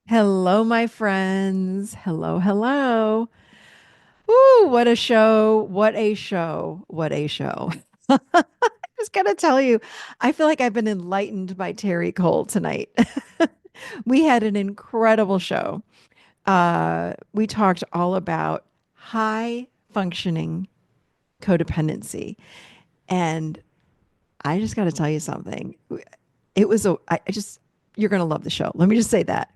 Hello, my friends. Hello, hello. Woo, what a show. What a show. What a show. I just gotta tell you, I feel like I've been enlightened by Terri Cole tonight. We had an incredible show. We talked all about high functioning codependency. And I just gotta tell you something. I just, you're gonna love the show. Let me just say that.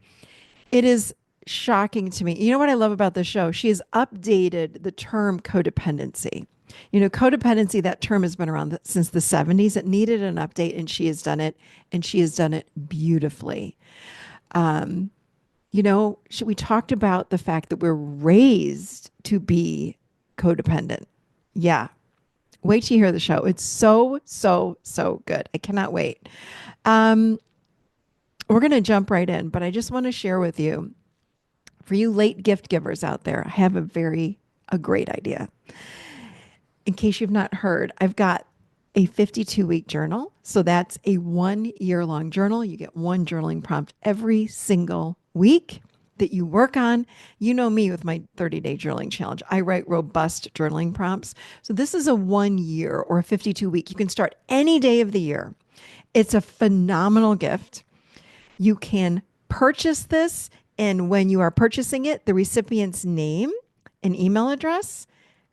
It is shocking to me. You know what I love about the show? She has updated the term codependency. Codependency, that term has been around since the 70s. It needed an update, and she has done it, and she has done it beautifully. Um, we talked about the fact that we're raised to be codependent. Yeah. Wait till you hear the show. It's so, so, so good. I cannot wait. Um, we're going to jump right in, but I just want to share with you, for you late gift givers out there, I have a great idea. In case you've not heard, I've got a 52-week journal. So that's a 1 year long journal. You get one journaling prompt every single week that you work on. You know me with my 30-day journaling challenge. I write robust journaling prompts. So this is a 1 year or a 52-week. You can start any day of the year. It's a phenomenal gift. You can purchase this, and when you are purchasing it, the recipient's name and email address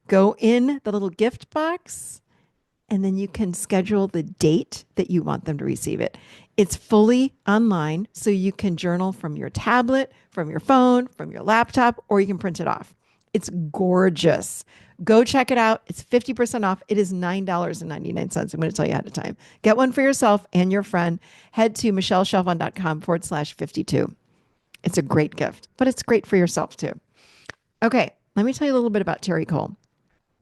go in the little gift box, and then you can schedule the date that you want them to receive it. It's fully online, so you can journal from your tablet, from your phone, from your laptop, or you can print it off. It's gorgeous. Go check it out. It's 50% off. It is $9.99. I'm going to tell you ahead of time. Get one for yourself and your friend. Head to michelleshelfon.com/52. It's a great gift, but it's great for yourself too. Okay, let me tell you a little bit about Terri Cole.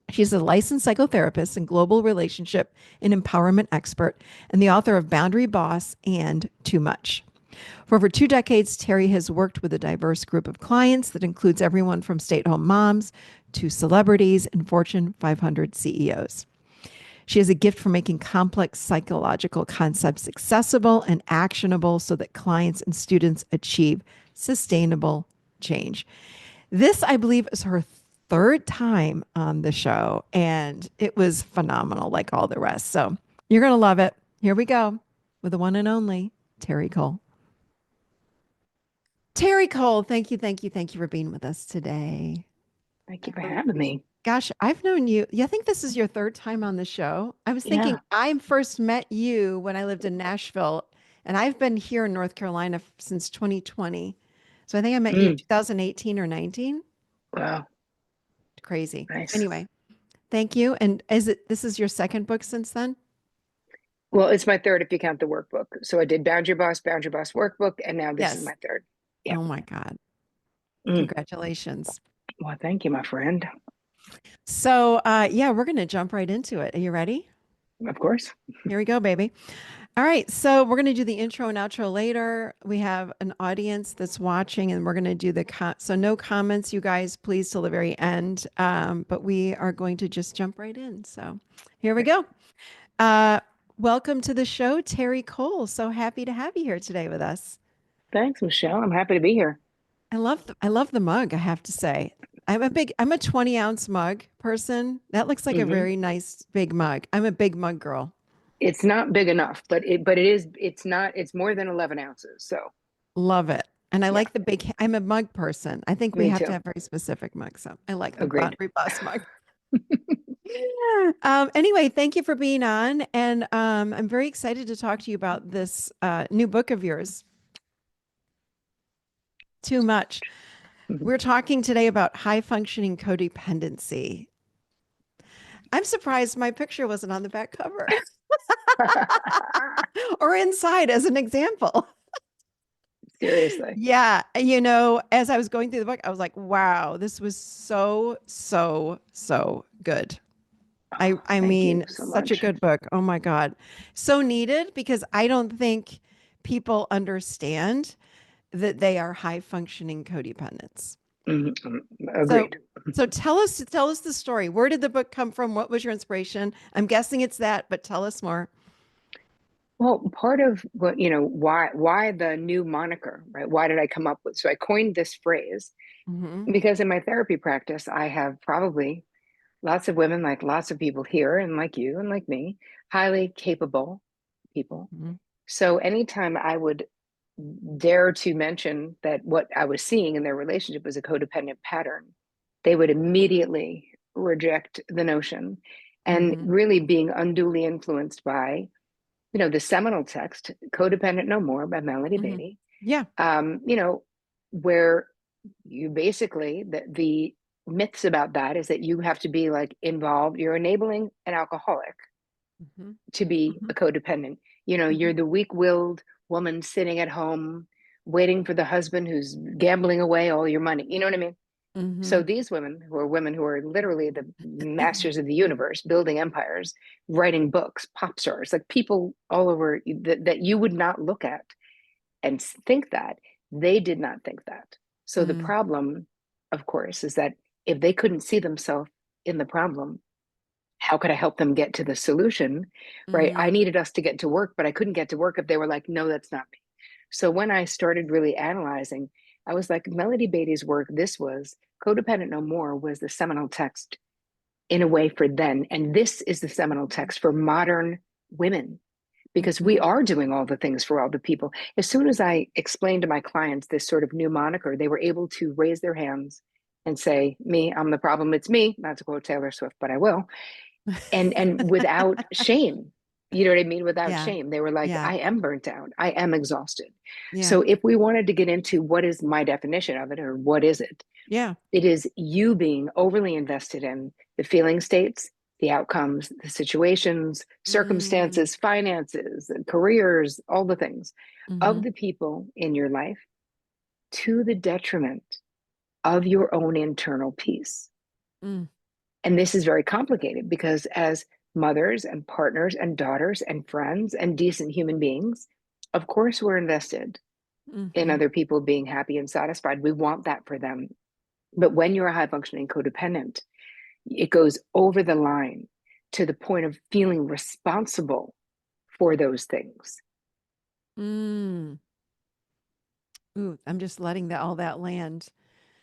She's a licensed psychotherapist and global relationship and empowerment expert, and the author of Boundary Boss and Too Much. For over 2 decades, Terri has worked with a diverse group of clients that includes everyone from stay-at-home moms to celebrities and Fortune 500 CEOs. She has a gift for making complex psychological concepts accessible and actionable so that clients and students achieve sustainable change. This, I believe, is her third time on the show, and it was phenomenal, like all the rest. So you're going to love it. Here we go with the one and only Terri Cole. Terri Cole, thank you, thank you, thank you for being with us today. Thank you for having me. Gosh, I've known you. Yeah, I think this is your third time on the show. I was thinking Yeah. I first met you when I lived in Nashville, and I've been here in North Carolina since 2020. So I think I met you in Mm, 2018 or 19. wow. Crazy. Nice. Anyway, thank you. And this is your second book since then? Well, it's my third if you count the workbook. So I did Boundary Boss workbook, and now this is Yes. my third. Yeah. Oh my God. Mm. Congratulations. Well, thank you, my friend. So, yeah, we're going to jump right into it. Are you ready? Of course. Here we go, baby. All right. So, we're going to do the intro and outro later. We have an audience that's watching, and we're going to do so no comments, you guys, please, till the very end. But we are going to just jump right in. So, here we go. Uh, welcome to the show, Terri Cole. So happy to have you here today with us. Thanks, Michelle. I'm happy to be here. I love the mug, I have to say. I'm a 20-ounce mug person. That looks like a Hmm. very nice big mug. I'm a big mug girl. It's not big enough, but it is, it's more than 11 ounces. So Love it. And I yeah, like I'm a mug person. I think we me have to too. have very specific mugs. So I like the Agreed. Boundary Bus mug. Anyway, thank you for being on. And I'm very excited to talk to you about this new book of yours, Too Much. We're talking today about high functioning codependency. I'm surprised my picture wasn't on the back cover or inside as an example. Seriously. Yeah, as I was going through the book, I was like, wow, this was so, so, so good. I Thank you mean, so such a much. good book. Oh my God. So needed because I don't think people understand that they are high functioning codependents. Mhm. So Agreed. so tell us the story. Where did the book come from? What was your inspiration? I'm guessing it's that, but tell us more. Well, part of what, why the new moniker, right? Why did I come up with? So I coined this phrase Mm-hmm. because in my therapy practice, I have probably lots of women, like lots of people here, and like you and like me, highly capable people. Mm-hmm. So anytime I would dare to mention that what I was seeing in their relationship was a codependent pattern, they would immediately reject the notion and Mm-hmm. really being unduly influenced by, the seminal text, Codependent No More by Melody Mm-hmm. Beattie, Yeah. um, you know, where you basically, the myths about that is that you have to be like involved, you're enabling an alcoholic Mm-hmm. to be Mm-hmm. a codependent. Mm-hmm. You're the weak-willed woman sitting at home waiting for the husband who's gambling away all your money. You know what I mean? Mm-hmm. So these women who are literally the masters of the universe, building empires, writing books, pop stars, like people all over that you would not look at and think that, they did not think that. So the Mm-hmm. problem, of course, is that if they couldn't see themselves in the problem, how could I help them get to the solution? Right. I needed us to get to work, but I couldn't get to work if they were like, no, that's not me. So when I started really analyzing, I was like, Melody Beattie's work, this was Codependent No More, was the seminal text in a way for then. And this is the seminal text for modern women, because we Mm-hmm. are doing all the things for all the people. As soon as I explained to my clients this sort of new moniker, they were able to raise their hands and say, me, I'm the problem, it's me, not to quote Taylor Swift, but I will, and without shame. You know what I mean? Without Yeah. shame. They were like, Yeah. I am burnt out, I am exhausted. Yeah. So if we wanted to get into what is my definition of it, or what is it, Yeah. it is you being overly invested in the feeling states, the outcomes, the situations, Mm. circumstances, finances, careers, all the things Mm-hmm. of the people in your life, to the detriment of your own internal peace. Mm. And this is very complicated because as mothers and partners and daughters and friends and decent human beings, of course, we're invested in Mm-hmm. other people being happy and satisfied. We want that for them. But when you're a high functioning codependent, it goes over the line to the point of feeling responsible for those things. Mm. Ooh, I'm just letting all that land.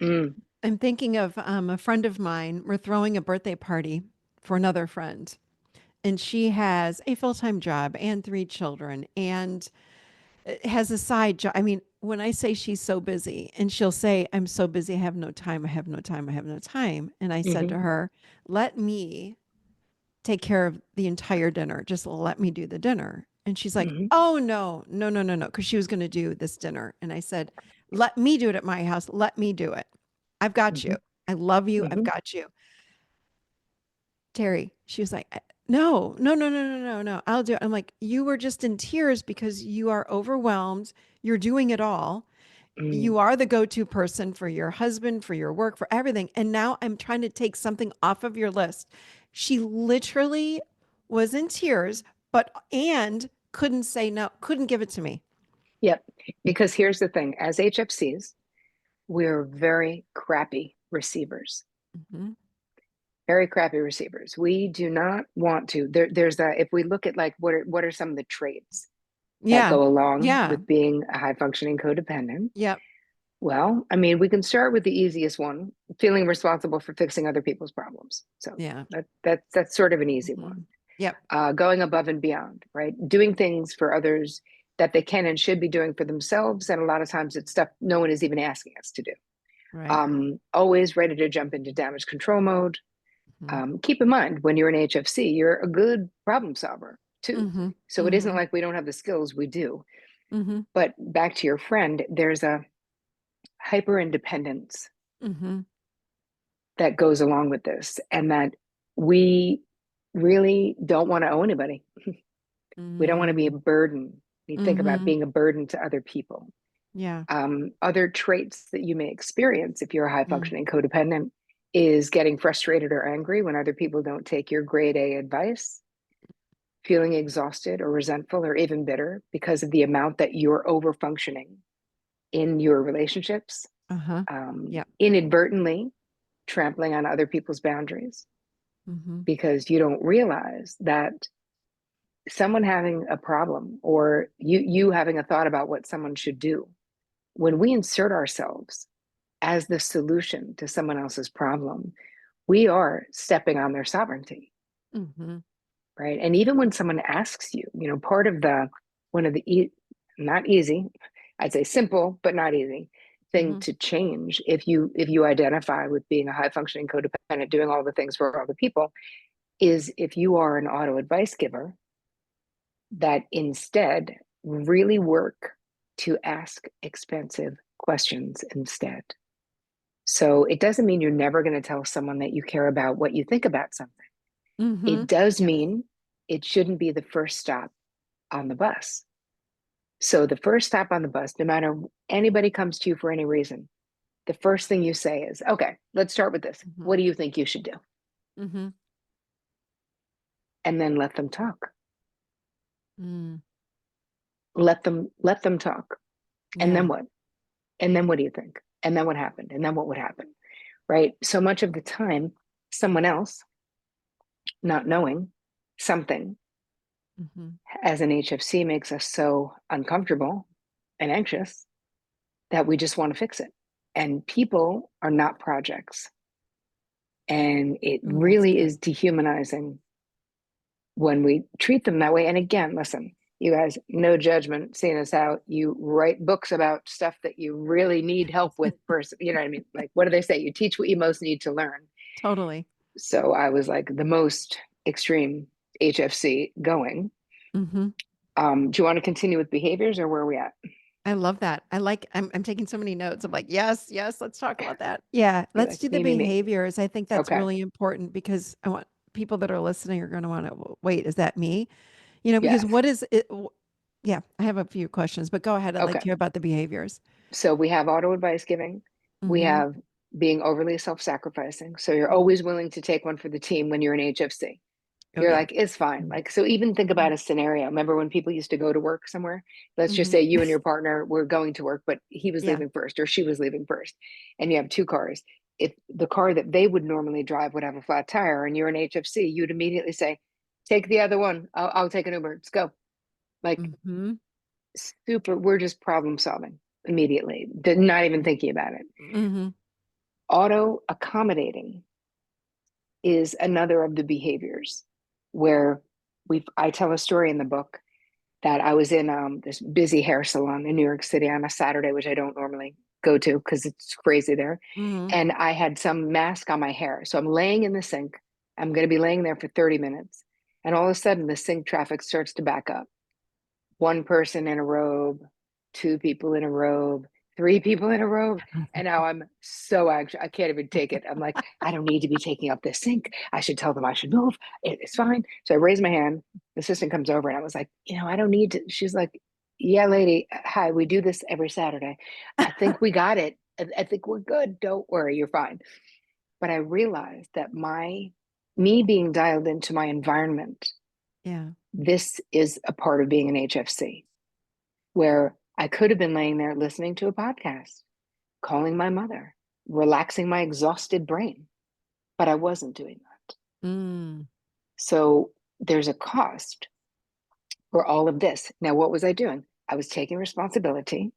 Mm, I'm thinking of a friend of mine. We're throwing a birthday party for another friend, and she has a full-time job and three children and has a side job. I mean, when I say she's so busy, and she'll say, I'm so busy, I have no time, I have no time, I have no time. And I said hmm to her, let me take care of the entire dinner. Just let me do the dinner. And she's like, hmm oh, no, no, no, no, no. Because she was going to do this dinner. And I said, let me do it at my house. Let me do it. I've got hmm you. I love you. I've hmm got you. Terry, she was like, no, no, no, no, no, no, no. I'll do it. I'm like, you were just in tears because you are overwhelmed. You're doing it all. mm, You are the go-to person for your husband, for your work, for everything. And now I'm trying to take something off of your list. She literally was in tears, but and couldn't say no, couldn't give it to me. Yep. Because here's the thing, as HFCs, we're very crappy receivers. Mhm. Very crappy receivers. We do not want to. There's a, if we look at like what are some of the traits that Yeah. go along Yeah. with being a high functioning codependent. Yep. Well, I mean, we can start with the easiest one, feeling responsible for fixing other people's problems. So Yeah. that's sort of an easy one. Mhm. Yep. Going above and beyond, right? Doing things for others that they can and should be doing for themselves, and a lot of times it's stuff no one is even asking us to do. Right. Always ready to jump into damage control mode. Mhm. Keep in mind when you're an HFC, you're a good problem solver too. Mhm. So it isn't Mhm. like we don't have the skills, we do. Mhm. But back to your friend, there's a hyper independence Mhm. that goes along with this, and that we really don't want to owe anybody. We don't want to be a Mm. burden. You think about Mhm. being a burden to other people. Yeah. Other traits that you may experience if you're a high Mm. functioning codependent is getting frustrated or angry when other people don't take your grade A advice, feeling exhausted or resentful or even bitter because of the amount that you're over functioning in your relationships, Uh-huh. Yep. inadvertently trampling on other people's boundaries Mhm. because you don't realize that someone having a problem, or you having a thought about what someone should do, when we insert ourselves as the solution to someone else's problem, we are stepping on their sovereignty, Mm-hmm. right? And even when someone asks you, part of the one of the not easy, I'd say simple but not easy thing Mm-hmm. to change, if you identify with being a high functioning codependent, doing all the things for other people, is if you are an auto advice giver, that instead really work to ask expensive questions instead. So it doesn't mean you're never going to tell someone that you care about what you think about something. Mm-hmm. It does Yes. mean it shouldn't be the first stop on the bus. So the first stop on the bus, no matter anybody comes to you for any reason, the first thing you say is, okay, let's start with this. Mm-hmm. What do you think you should do? Mm-hmm. And then let them talk. Mm. Let them talk. And Yeah. then what? And then what do you think? And then what happened? And then what would happen? Right? So much of the time, someone else not knowing something Mm-hmm. as an HFC makes us so uncomfortable and anxious that we just want to fix it. And people are not projects. And it Oh, that's really good. is dehumanizing when we treat them that way. And again, listen, you guys, no judgment, seeing as how you write books about stuff that you really need help with first. You know what I mean? Like, what do they say? You teach what you most need to learn. Totally. So I was like the most extreme HFC going. Mm-hmm. Do you want to continue with behaviors, or where are we at? I love that. I'm taking so many notes. I'm like, yes, yes, let's talk about that. Yeah, You're let's like, do the me. behaviors. I think that's Okay. really important because I want people that are listening are going to want to wait, is that me? Because Yes. what is it? Yeah, I have a few questions, but go ahead. I'd like Okay. to hear about the behaviors. So we have auto advice giving. We Mm-hmm. have being overly self sacrificing. So you're Mm-hmm. always willing to take one for the team when you're an HFC. Oh You're yeah. like, it's fine. Mm-hmm. Like, so even think about a scenario. Remember when people used to go to work somewhere? Let's just Mm-hmm. say you and your partner were going to work, but he was Yeah. leaving first or she was leaving first, and you have two cars. If the car that they would normally drive would have a flat tire and you're an HFC, you'd immediately say, take the other one. I'll take an Uber. Let's go. Like, Mm-hmm. super, we're just problem solving immediately, not even thinking about it. Mm-hmm. Auto accommodating is another of the behaviors where I tell a story in the book that I was in this busy hair salon in New York City on a Saturday, which I don't normally go to because it's crazy there. Mm-hmm. And I had some mask on my hair. So I'm laying in the sink. I'm going to be laying there for 30 minutes. And all of a sudden, the sink traffic starts to back up. One person in a robe, two people in a robe, three people in a robe. And now I'm so anxious. I can't even take it. I'm like, I don't need to be taking up this sink. I should tell them I should move. It's fine. So I raise my hand. The assistant comes over and I was like, I don't need to. She's like, yeah, lady. Hi, we do this every Saturday. I think we got it. I think we're good. Don't worry. You're fine. But I realized that me being dialed into my environment, Yeah. this is a part of being an HFC, where I could have been laying there listening to a podcast, calling my mother, relaxing my exhausted brain, but I wasn't doing that. Mm. So there's a cost for all of this. Now, what was I doing? I was taking responsibility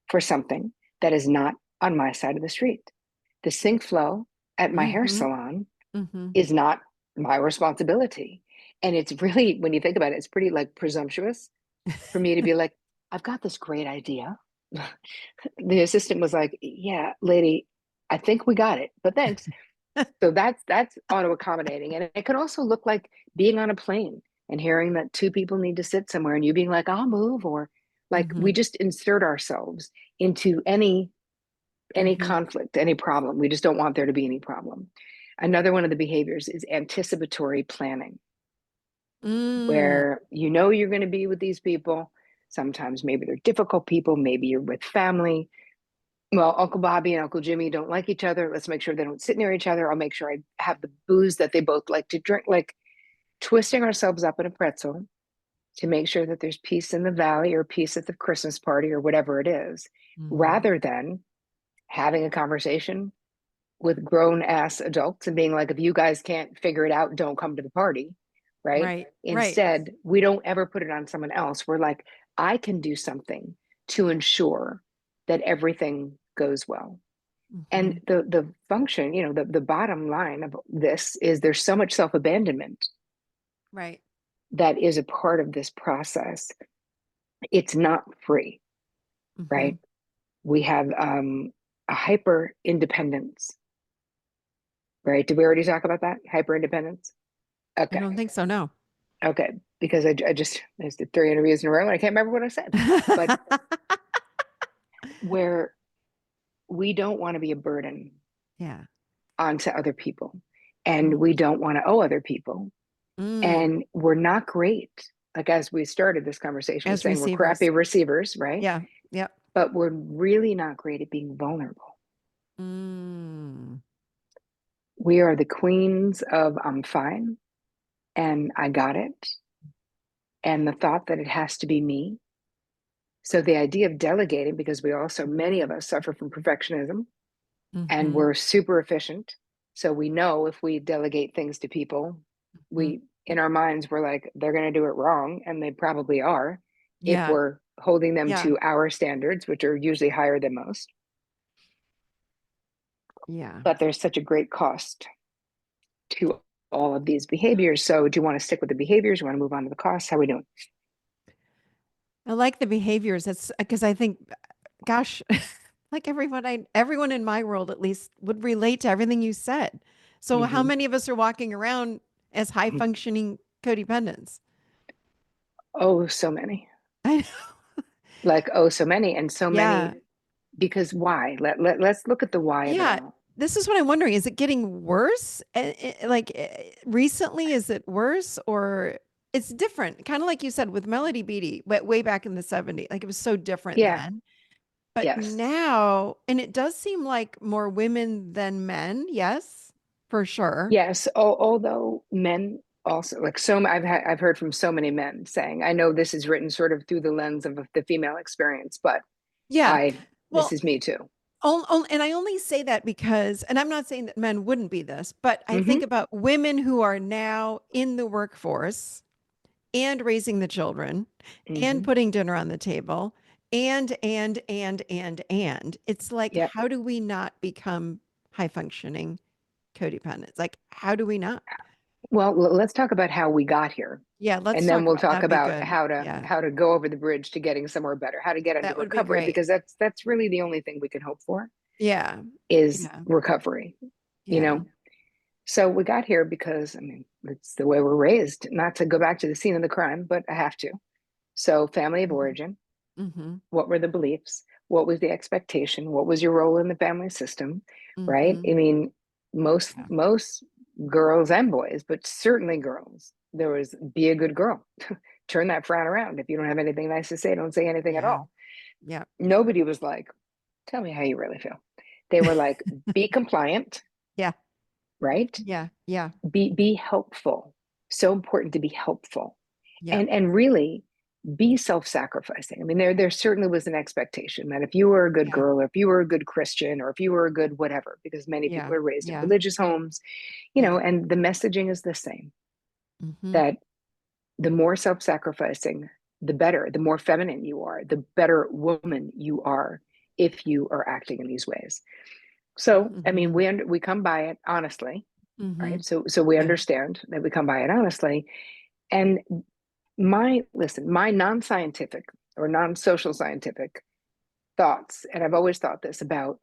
for something that is not on my side of the street. The sink flow at my hair Mm-hmm. salon Mm-hmm. is not my responsibility. And it's really, when you think about it, it's pretty like presumptuous for me to be like, I've got this great idea. The assistant was like, yeah, lady, I think we got it, but thanks. So that's auto accommodating. And it could also look like being on a plane and hearing that two people need to sit somewhere and you being like, I'll move, or like Mm-hmm. we just insert ourselves into any Mm-hmm. conflict, any problem. We just don't want there to be any problem. Another one of the behaviors is anticipatory planning, Mm. where you're going to be with these people. Sometimes maybe they're difficult people, maybe you're with family. Well, Uncle Bobby and Uncle Jimmy don't like each other. Let's make sure they don't sit near each other. I'll make sure I have the booze that they both like to drink, like twisting ourselves up in a pretzel to make sure that there's peace in the valley or peace at the Christmas party or whatever it is, Mm-hmm. rather than having a conversation with grown ass adults and being like, if you guys can't figure it out, don't come to the party. right? Right. Right. Instead, we don't ever put it on someone else. We're like, I can do something to ensure that everything goes well. And Hmm. the function, the bottom line of this is there's so much self-abandonment Right. that is a part of this process. It's not free, Hmm. right? We have a hyper independence, right? Did we already talk about that? Hyper independence? I Okay. don't think so. No. Okay. Because I just did 3 interviews in a row and I can't remember what I said. But where we don't want to be a burden Yeah. onto other people and we Mm. don't want to owe other people. Mm. And we're not great. Like as we started this conversation, we're As saying we're crappy receivers. receivers, right? Yeah. Yep. But we're really not great at being vulnerable. Mm. We are the queens of I'm fine and I got it. And the thought that it has to be me. So the idea of delegating, because we also, many of us suffer from perfectionism and Hmm. we're super efficient. So we know if we delegate things to people, Hmm. we, in our minds, we're like, they're going to do it wrong. And they probably are if Yeah. we're holding them Yeah. to our standards, which are usually higher than most. Yeah. But there's such a great cost to all of these behaviors. So do you want to stick with the behaviors? You want to move on to the costs? How are we doing? I like the behaviors. That's because I think, gosh, like everyone in my world at least would relate to everything you said. So how Mm-hmm. many of us are walking around as high functioning codependents? Oh, so many. I know. Like, oh, so many. And so Yeah. many, because why? Let's look at the why of it Yeah. all. This is what I'm wondering. Is it getting worse? Recently, is it worse or it's different? Kind of like you said with Melody Beattie, but way back in the 70s. Like it was so different Yeah. then. But Yes. now, and it does seem like more women than men. Yes, for sure. Yes. Although men also, like, I've heard from so many men saying, I know this is written sort of through the lens of the female experience, but Yeah. this Well, is me too. and I only say that because, and I'm not saying that men wouldn't be this, but I think Mm-hmm. about women who are now in the workforce and raising the children and Mm-hmm. putting dinner on the table and it's like, Yep. how do we not become high functioning codependents? Like, how do we not? Well, let's talk about how we got here. Yeah, let's And then talk we'll about talk that'd be about good. Yeah, how to go over the bridge to getting somewhere better, how to get into that would be recovery, great. because that's really the only thing we can hope for Yeah, is yeah, recovery, you yeah. know? So we got here because I mean, it's the way we're raised, not to go back to the scene of the crime, but I have to. So family of Hmm. origin, Hmm. what were the beliefs? What was the expectation? What was your role in the family system? Right? Hmm. I mean, Yeah, most girls and boys, but certainly girls, there was be a good girl. Turn that frown around. If you don't have anything nice to say, don't say anything at yeah, all. yeah, Nobody was like, tell me how you really feel. They were like, be compliant, yeah, right? yeah, yeah, Be helpful. So important to be helpful. yeah, And really be self-sacrificing. I mean, there certainly was an expectation that if you were a good yeah, girl, or if you were a good Christian, or if you were a good whatever, because many people yeah, are raised in yeah, religious homes, yeah. and the messaging is the same, Hmm. that the more self-sacrificing, the better, the more feminine you are, the better woman you are if you are acting in these ways. So, I mean, Hmm. we come by it honestly, Hmm. right? So we Yeah. understand that we come by it honestly. And my non-scientific or non-social scientific thoughts, and I've always thought this about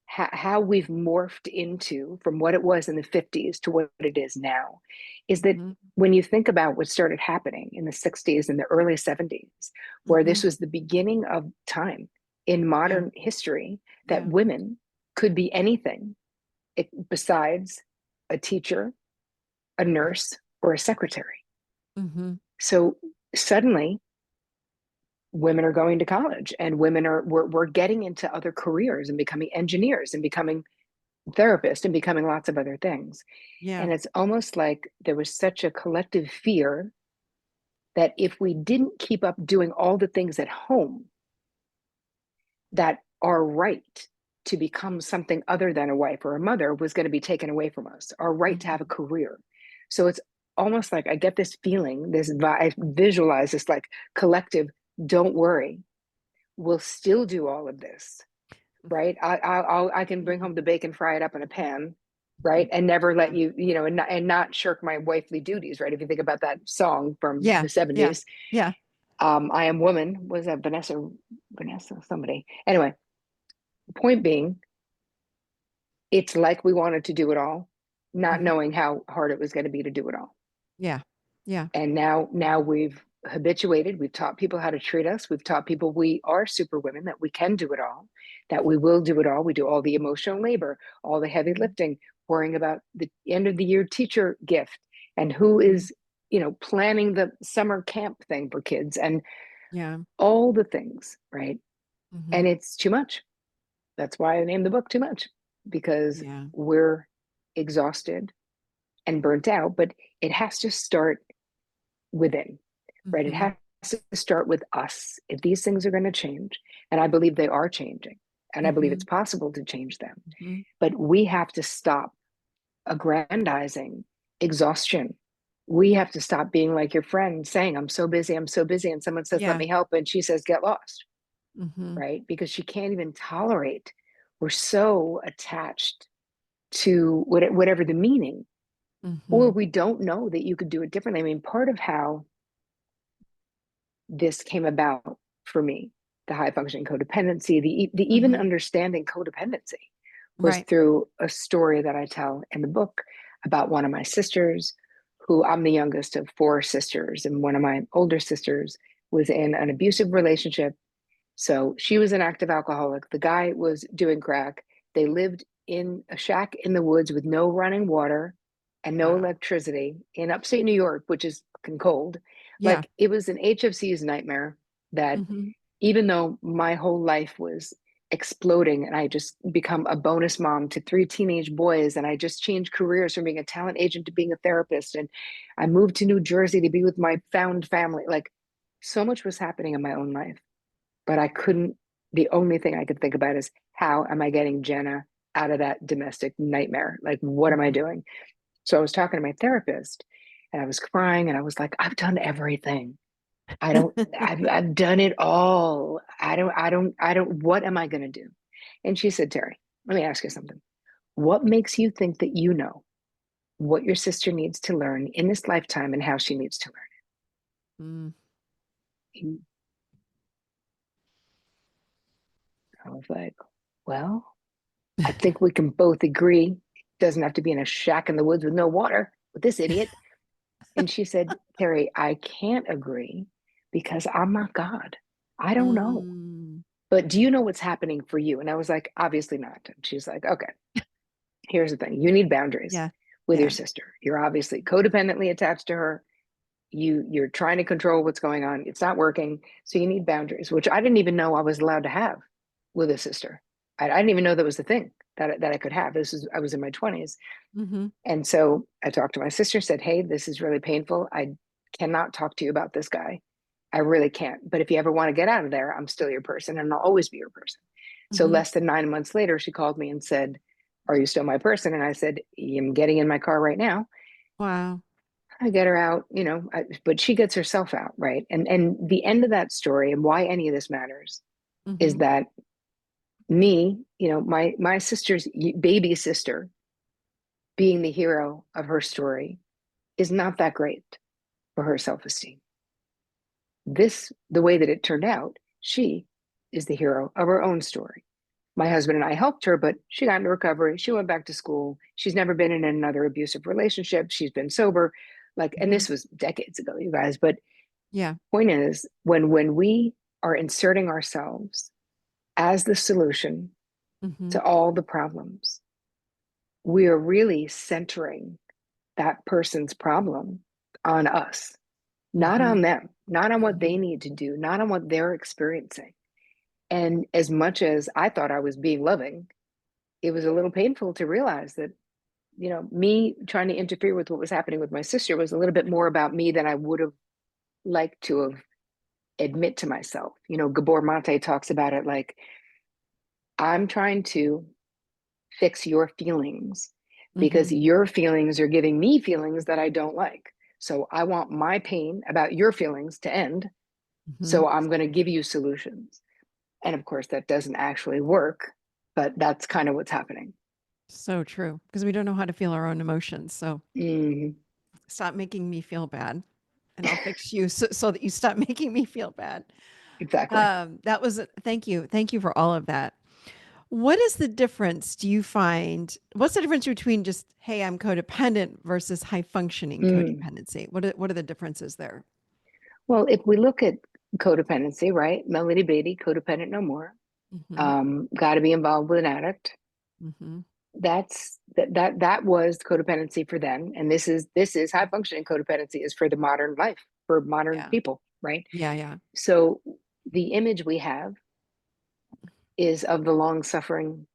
how we've morphed into from what it was in the 50s to what it is now, is that Hmm. when you think about what started happening in the 60s and the early 70s, where Hmm. this was the beginning of time in Yeah, modern history, that yeah. women could be anything besides a teacher, a nurse, or a secretary. Hmm. So suddenly women are going to college and we're getting into other careers and becoming engineers and becoming therapists and becoming lots of other things. Yeah. And it's almost like there was such a collective fear that if we didn't keep up doing all the things at home that our right to become something other than a wife or a mother was going to be taken away from us, our right to have a Hmm. career. So it's almost like I get this feeling, I visualize this like collective, don't worry, we'll still do all of this, right? I can bring home the bacon, fry it up in a pan, right? And never let Yeah. you, and not shirk my wifely duties, right? If you think about that song from Yeah. the Yeah. 70s, Yeah. I Am Woman, was that somebody. Anyway, point being, it's like we wanted to do it all, not Mhm. knowing how hard it was going to be to do it all. Yeah. Yeah. And now we've habituated, we've taught people how to treat us, we've taught people we are super women, that we can do it all, that we will do it all. We do all the emotional labor, all the heavy Mhm. lifting, worrying about the end of the year teacher gift, and who Mhm. is, planning the summer camp thing for kids, and Yeah. all the things, right? And Mhm. it's too much. That's why I named the book Too Much, because Yeah. we're exhausted and burnt out, but it has to start within, right? It Mhm. has to start with us. If these things are going to change, and I believe they are changing, and I believe it's Mhm. possible to change them, Mhm. but we have to stop aggrandizing exhaustion. We have to stop being like your friend saying, I'm so busy. And someone says, let Yeah. me help. And she says, get lost, Mhm. right? Because she can't even tolerate. We're so attached to whatever the meaning, or Mhm. we don't know that you could do it differently. I mean, part of how this came about for me, the high functioning codependency, the even Mhm. understanding codependency, was Right. through a story that I tell in the book about one of my sisters, who, I'm the youngest of four sisters, and one of my older sisters was in an abusive relationship. So she was an active alcoholic. The guy was doing crack. They lived in a shack in the woods with no running water and no Wow. electricity in upstate New York, which is fucking cold. Yeah. Like, it was an HFC's nightmare, that Mhm. even though my whole life was exploding and I just become a bonus mom to three teenage boys, and I just changed careers from being a talent agent to being a therapist, and I moved to New Jersey to be with my found family, like, so much was happening in my own life, but I couldn't, the only thing I could think about is, how am I getting Jenna out of that domestic nightmare? Like, what am I Mhm. doing? So I was talking to my therapist, and I was crying, and I was like, I've done everything. I've done it all. What am I going to do? And she said, Terri, let me ask you something. What makes you think that you know what your sister needs to learn in this lifetime and how she needs to Mm. learn? I was like, well, I think we can both agree it doesn't have to be in a shack in the woods with no water with this idiot. And she said, Terri, I can't agree because I'm not God. I don't know. Mm. But do you know what's happening for you? And I was like, obviously not. And she's like, okay, here's the thing. You need boundaries Yeah. with your Yeah. sister. You're obviously codependently attached to her. You're trying to control what's going on. It's not working. So you need boundaries, which I didn't even know I was allowed to have with a sister. I didn't even know that was the thing that I could have. I was in my 20s. Mhm. And so I talked to my sister, said, hey, this is really painful. I cannot talk to you about this guy. I really can't. But if you ever want to get out of there, I'm still your person, and I'll always be your person. So Mhm. less than 9 months later, she called me and said, are you still my person? And I said, I'm getting in my car right now. Wow. I get her out, but she gets herself out, right? And the end of that story, and why any of this matters, is Mhm. that me, my sister's baby sister, being the hero of her story, is not that great for her self-esteem. The way that it turned out, she is the hero of her own story. My husband and I helped her, but she got into recovery. She went back to school. She's never been in another abusive relationship. She's been sober. And Mhm. this was decades ago, you guys. But Yeah. point is, when we are inserting ourselves as the solution Mhm. to all the problems, we are really centering that person's problem on us, not on Mhm. them, not on what they Mhm. need to do, not on what they're experiencing. And as much as I thought I was being loving, it was a little painful to realize that, me trying to interfere with what was happening with my sister was a little bit more about me than I would have liked to have admit to myself. Gabor Mate talks about it like, I'm trying to fix your feelings because Mhm. your feelings are giving me feelings that I don't like. So I want my pain about your feelings to end. Hmm. So I'm going to give you solutions. And of course, that doesn't actually work, but that's kind of what's happening. So true. Because we don't know how to feel our own emotions. So Hmm. stop making me feel bad and I'll fix you so that you stop making me feel bad. Exactly. That was, thank you. Thank you for all of that. What is the difference, do you find? What's the difference between just, hey, I'm codependent versus high functioning Mm. codependency? What are the differences there? Well, if we look at codependency, right? Melody Beatty, codependent no more. Hmm. Got to be involved with an addict. Hmm. That was codependency for them, and this is high functioning codependency is for the modern life, for modern Yeah. people, right? Yeah. Yeah. So the image we have is of the long suffering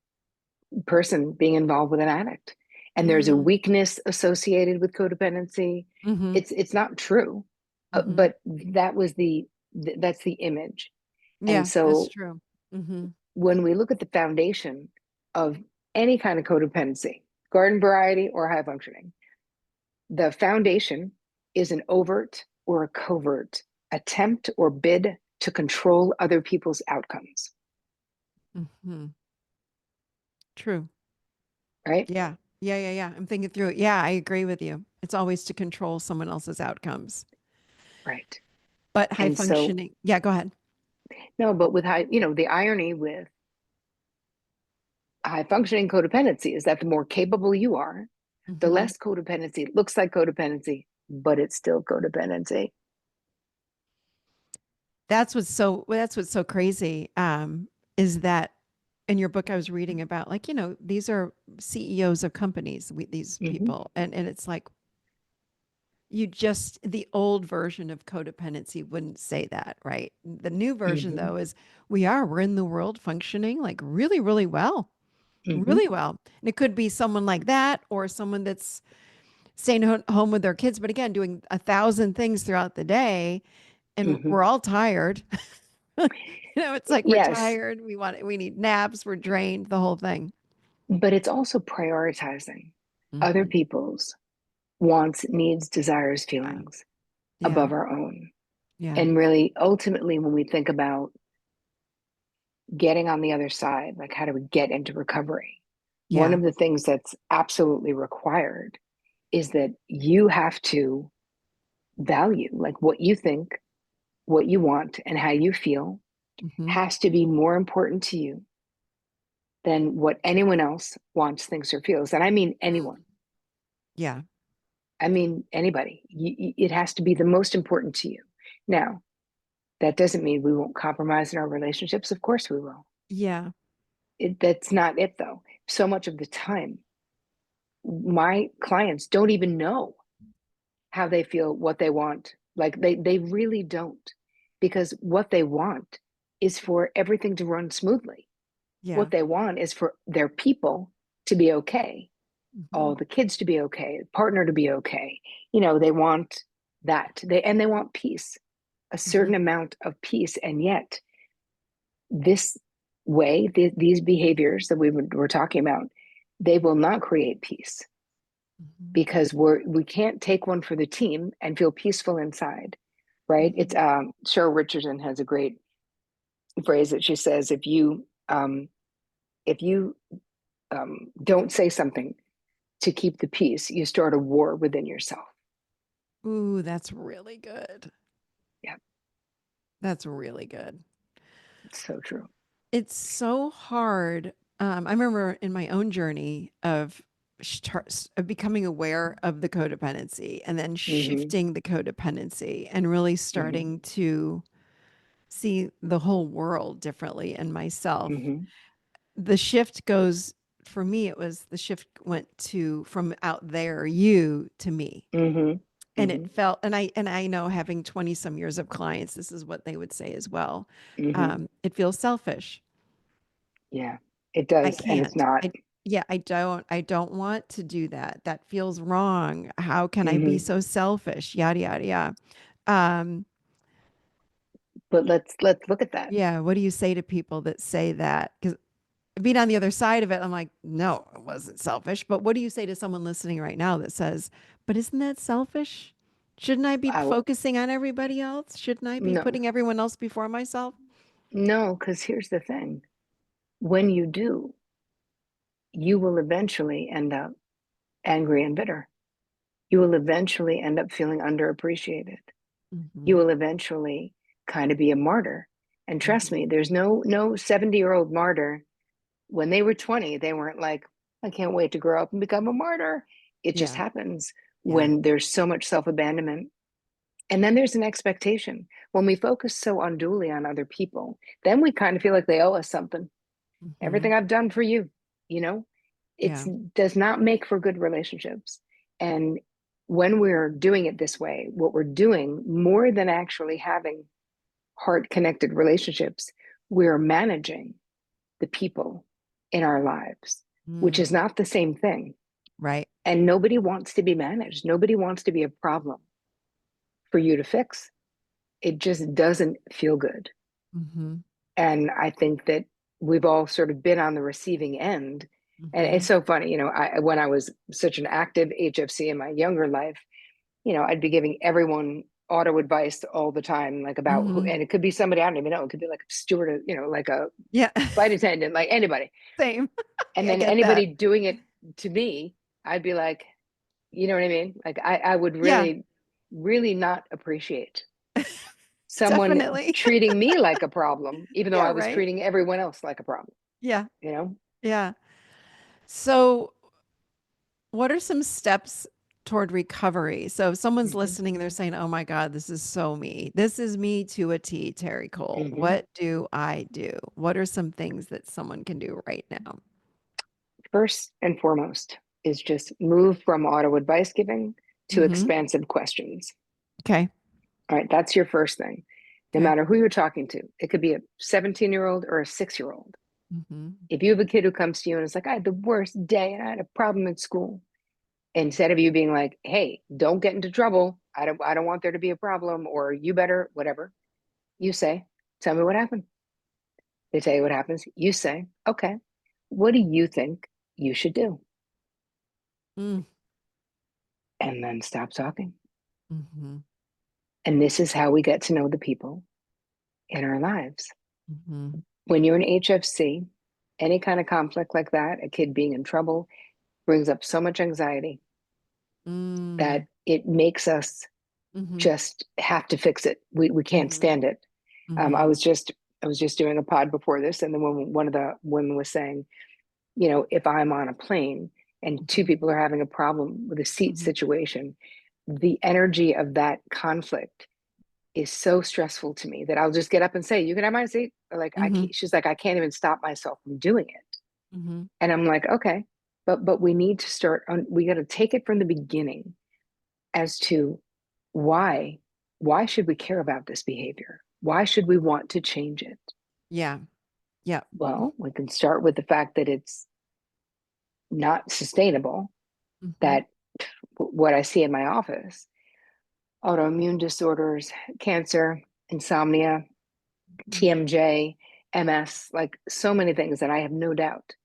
person being involved with an addict, and there's a Mm. weakness associated with codependency. Hmm. It's not true, Hmm. but that's the image. And Yeah, that's so true. Hmm. when we look at the foundation of any kind of codependency, garden variety or high functioning, the foundation is an overt or a covert attempt or bid to control other people's outcomes, Hmm. True. right? Yeah. Yeah. Yeah. Yeah. I'm thinking through it. Yeah, I agree with you. It's always to control someone else's outcomes. Right. But high And so, functioning. Yeah, go ahead. no, but with high, the irony with high functioning codependency is that the more capable you are, the Hmm. less codependency looks like codependency, but it's still codependency. That's what's so crazy. Is that in your book I was reading about, like, these are CEOs of companies, these Hmm. people, and it's like, the old version of codependency wouldn't say that, right? The new version, Hmm. though, is we're in the world functioning like really, Hmm. really well. And it could be someone like that or someone that's staying home with their kids, but again, doing 1,000 things throughout the day, and Hmm. we're all tired. It's like we're Yes, tired. We need naps. We're drained, the whole thing. but it's also prioritizing other Hmm. people's wants, needs, desires, Yeah. feelings Yeah. above our own. Yeah. And really, ultimately, when we think about getting on the other side, like how do we get into recovery? One Yeah. of the things that's absolutely required is that you have to value, like what you think, what you want, and how you feel Hmm. has to be more important to you than what anyone else wants, thinks, or feels. And I mean anyone. Yeah. I mean anybody. It has to be the most important to you. Now, that doesn't mean we won't compromise in our relationships. Of course we will. Yeah. That's not it, though. So much of the time, my clients don't even know how they feel, what they want. Like they really don't, because what they want is for everything to run smoothly. Yeah. What they want is for their people to be okay, Hmm. all the kids to be okay, partner to be okay. They want that. They want peace, a Hmm. certain amount of peace. And yet, this way, these behaviors that we're talking about, they will not create peace Hmm. because we can't take one for the team and feel peaceful inside, right? It's Hmm. Cheryl Richardson has a great phrase that she says, if you don't say something to keep the peace, you start a war within yourself. Ooh, that's really good. Yeah, That's really good. it's so true. It's so hard. I remember in my own journey of becoming aware of the codependency and then Hmm. shifting the codependency and really Hmm. starting to see the whole world differently in myself. Hmm. The shift goes, for me, it was the shift went to from out there, you, to me. Hmm. And Hmm. it felt, and I know, having 20 some years of clients, this is what they would say as well. Hmm. It feels selfish. Yeah, it I does, and it's can't. not. Yeah, I don't want to do that. That feels wrong. How can I be Hmm. so selfish? Yada yada yada. Um, But let's look at that. yeah, what do you say to people that say that? Because being on the other side of it, I'm like, no, it wasn't selfish. But what do you say to someone listening right now that says, but isn't that selfish? Shouldn't I be I, focusing on everybody else? Shouldn't I be no, putting everyone else before myself? no, because here's the thing. When you do, you will eventually end up angry and bitter. You will eventually end up feeling underappreciated. You Hmm. will eventually kind of be a martyr. And trust Hmm. me, there's no 70-year-old martyr. When they were 20, they weren't like, I can't wait to grow up and become a martyr. It just Yeah. happens Yeah. when there's so much self-abandonment. And then there's an expectation. When we focus so unduly on other people, then we kind of feel like they owe us something. Hmm. Everything I've done for you, you know, it Yeah. does not make for good relationships. And when we're doing it this way, what we're doing more than actually having heart connected relationships, we're managing the people in our lives, which Mm. is not the same thing. Right. And nobody wants to be managed. Nobody wants to be a problem for you to fix. It just doesn't feel good. Hmm. And I think that we've all sort of been on the receiving end. And it's Hmm. so funny, when I was such an active HFC in my younger life, I'd be giving everyone auto advice all the time, like about who, Hmm. and it could be somebody I don't even know. It could be like a steward, like a Yeah. flight attendant, like anybody. Same. And I then get that. anybody doing it to me, I'd be like, you know what I mean? Like I would Yeah. really, really not appreciate someone Definitely. treating me like a problem, even though Yeah. I was Right. treating everyone else like a problem, Yeah. you know? Yeah. So, what are some steps toward recovery? So, if someone's Hmm. listening, they're saying, "Oh my God, this is so me. This is me to a T, Terry Cole. Hmm. What do I do? What are some things that someone can do right now?" First and foremost is just move from auto advice giving to Hmm. expansive questions. Okay. All right, that's your first thing. No Okay. matter who you're talking to, it could be a 17-year-old or a 6-year-old. Hmm. If you have a kid who comes to you and is like, I had the worst day and I had a problem at school, instead of you being like, hey, don't get into trouble. I don't want there to be a problem, or you better, whatever, you say, tell me what happened. They tell you what happens. You say, okay, what do you think you should do? Mm. And then stop talking. Hmm. And this is how we get to know the people in our lives. Hmm. When you're in HFC, any kind of conflict like that, a kid being in trouble, brings up so much anxiety that Mm. it makes us Hmm. just have to fix it. We can't Hmm. stand it. I Hmm. was just doing a pod before this, and then when one of the women was saying, if I'm on a plane and two Hmm. people are having a problem with a seat Hmm. situation, the energy of that conflict is so stressful to me that I'll just get up and say, "You can have my seat." Or like I Hmm. can't, she's like, "I can't even stop myself from doing it," Hmm. and I'm like, "Okay." But we need to start on, we got to take it from the beginning as to why why should we care about this behavior? Why should we want to change it? Yeah. Yeah. Well, we can start with the fact that it's not sustainable, Hmm. that what I see in my office, autoimmune disorders, cancer, insomnia, Hmm. TMJ, MS, like so many things that I have no doubt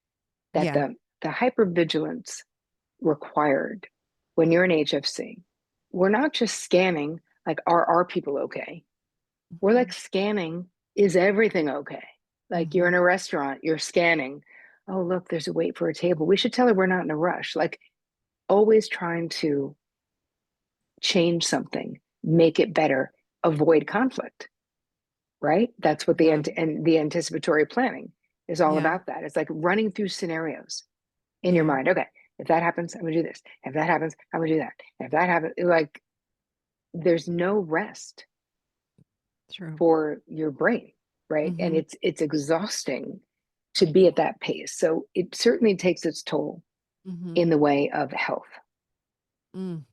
that Yeah. the hypervigilance required when you're in HFC, we're not just scanning like are people okay? We're like Hmm. scanning, is everything okay? Like you're in Hmm. a restaurant, you're scanning. Oh, look, there's a wait for a table. We should tell her we're not in a rush. Like always trying to change something, make it better, avoid conflict, right? That's what Yeah. and the anticipatory planning is all Yeah. about that. It's like running through scenarios in your Yeah. mind. Okay, if that happens, I'm gonna do this. If that happens, I'm gonna do that. If that happens, like there's no rest True. for your brain, right? And Hmm. it's exhausting to be at that pace. So it certainly takes its toll Hmm. in the way of health. Mm.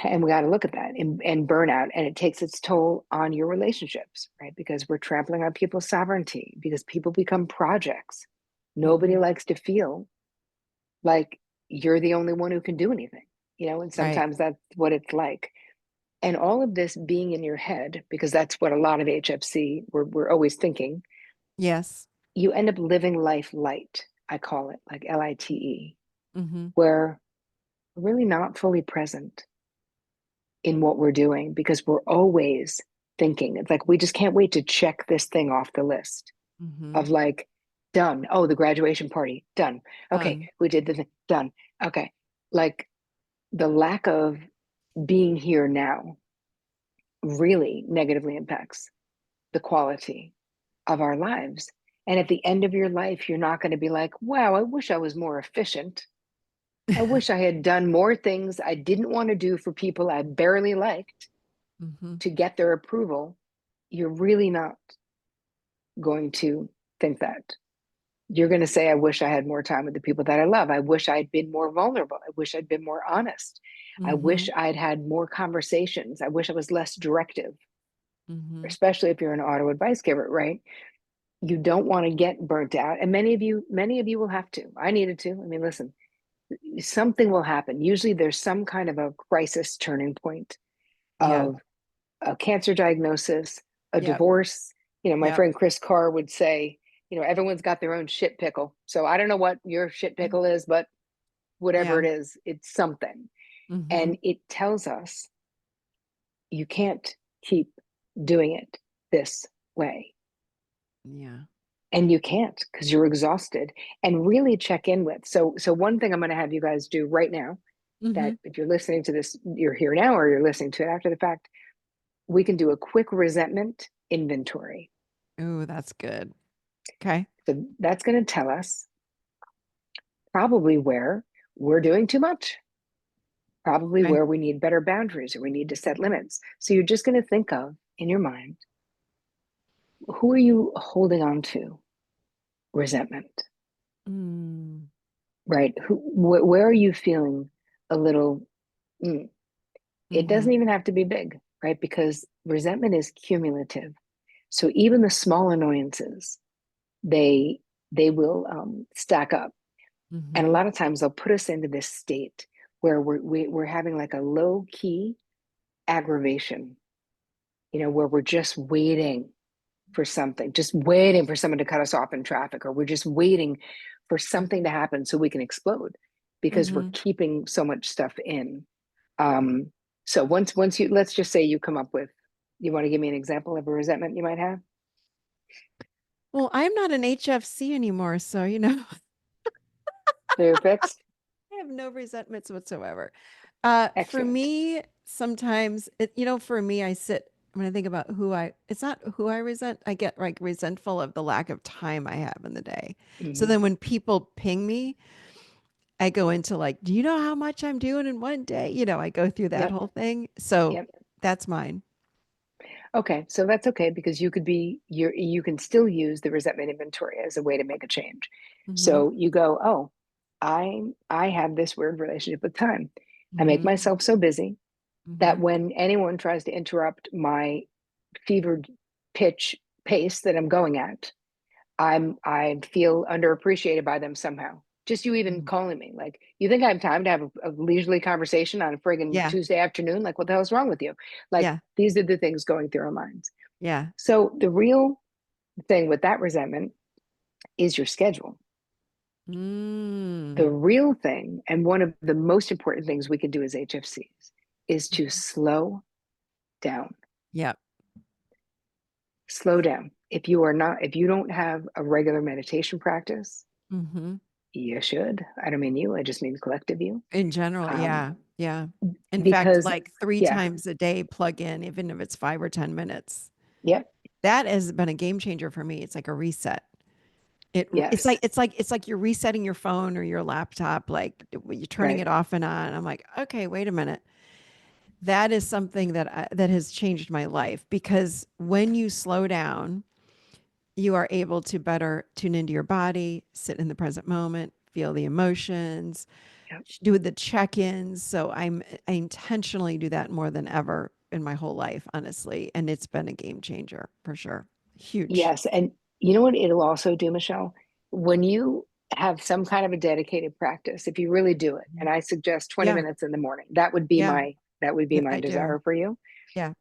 And we got to look at that and burnout. And it takes its toll on your relationships, right? Because we're trampling on people's sovereignty, because people become projects. Nobody Hmm. likes to feel like you're the only one who can do anything, and Right. sometimes that's what it's like. And all of this being in your head, because that's what a lot of HFC, we're always thinking, Yes. you end up living life light. I call it like LITE, Hmm. where we're really not fully present. in what we're doing because we're always thinking. It's like we just can't wait to check this thing off the list Mm-hmm. of like, done. Oh, the graduation party, done. Okay, Done. we did the thing, done. Okay. Like the lack of being here now really negatively impacts the quality of our lives. And at the end of your life, you're not going to be like, wow, I wish I was more efficient. I wish I had done more things I didn't want to do for people I barely liked Mm-hmm. to get their approval. You're really not going to think that. You're going to say, I wish I had more time with the people that I love. I wish I'd been more vulnerable. I wish I'd been more honest. I Mm-hmm. wish I'd had more conversations. I wish I was less directive, Mm-hmm. especially if you're an auto advice giver, right? You don't want to get burnt out. And many of you will have to. I needed to. I mean, listen, something will happen. Usually there's some kind of a crisis turning point Yeah. of a cancer diagnosis, a Yep. divorce. My Yep. friend Chris Carr would say, everyone's got their own shit pickle. So I don't know what your shit pickle is, but whatever Yeah. it is, it's something. Mm-hmm. And it tells us you can't keep doing it this way. Yeah. And you can't because you're exhausted and really check in with. So one thing I'm going to have you guys do right now, Mm-hmm. that if you're listening to this, you're here now, or you're listening to it after the fact, we can do a quick resentment inventory. Oh, that's good. Okay. So that's going to tell us probably where we're doing too much, probably Okay. where we need better boundaries or we need to set limits. So you're just going to think of in your mind, who are you holding on to resentment, Mm. right? Where are you feeling a little, mm, it Mm-hmm. doesn't even have to be big, right? Because resentment is cumulative. So even the small annoyances, they they will stack up. And a Mm-hmm. lot of times they'll put us into this state where we're having like a low key aggravation, where we're just waiting for something, just waiting for someone to cut us off in traffic, or we're just waiting for something to happen so we can explode because we're Mm-hmm. keeping so much stuff in. Um, so once you, let's just say you come up with, you want to give me an example of a resentment you might have? Well, I'm not an HFC anymore, so So you're fixed. I have no resentments whatsoever. For Excellent. me, sometimes for me, I sit when I think about it's not who I resent. I get like resentful of the lack of time I have in the day. So Mm-hmm. then when people ping me, I go into like, do you know how much I'm doing in one day? I go through that Yep. whole thing. So Yep. that's mine. Okay, so that's okay because you can still use the resentment inventory as a way to make a change. Mm-hmm. So you go, oh, I have this weird relationship with time. I make Mm-hmm. myself so busy that Mm-hmm. when anyone tries to interrupt my fevered pitch pace that I'm going at, I feel underappreciated by them somehow. Just you even Mm-hmm. calling me, like, you think I have time to have a leisurely conversation on a friggin' Yeah. Tuesday afternoon? Like, what the hell's wrong with you? Like, Yeah. these are the things going through our minds. Yeah. So the real thing with that resentment is your schedule. The Mm. real thing, and one of the most important things we can do as HFCs, is to slow down. Yep. Slow down. If you don't have a regular meditation practice, Mm-hmm. you should. I don't mean you, I just mean collective you. In general, Um, yeah. Yeah. In fact, because, like three yeah, times a day, plug in, even if it's 5 or 10 minutes. yep, That has been a game changer for me. It's like a reset. It's like yes, you're resetting your phone or your laptop, like you're turning right. it off and on. I'm like, okay, wait a minute. That is something that has changed my life because when you slow down, you are able to better tune into your body, sit in the present moment, feel the emotions, Yep. do the check-ins. So I intentionally do that more than ever in my whole life, honestly, and it's been a game changer for sure. Huge. Yes. And you know what it'll also do, Michelle? When you have some kind of a dedicated practice, if you really do it, and I suggest 20 Yeah, minutes in the morning, yeah, that would be yeah, my I do. desire for you. Yeah.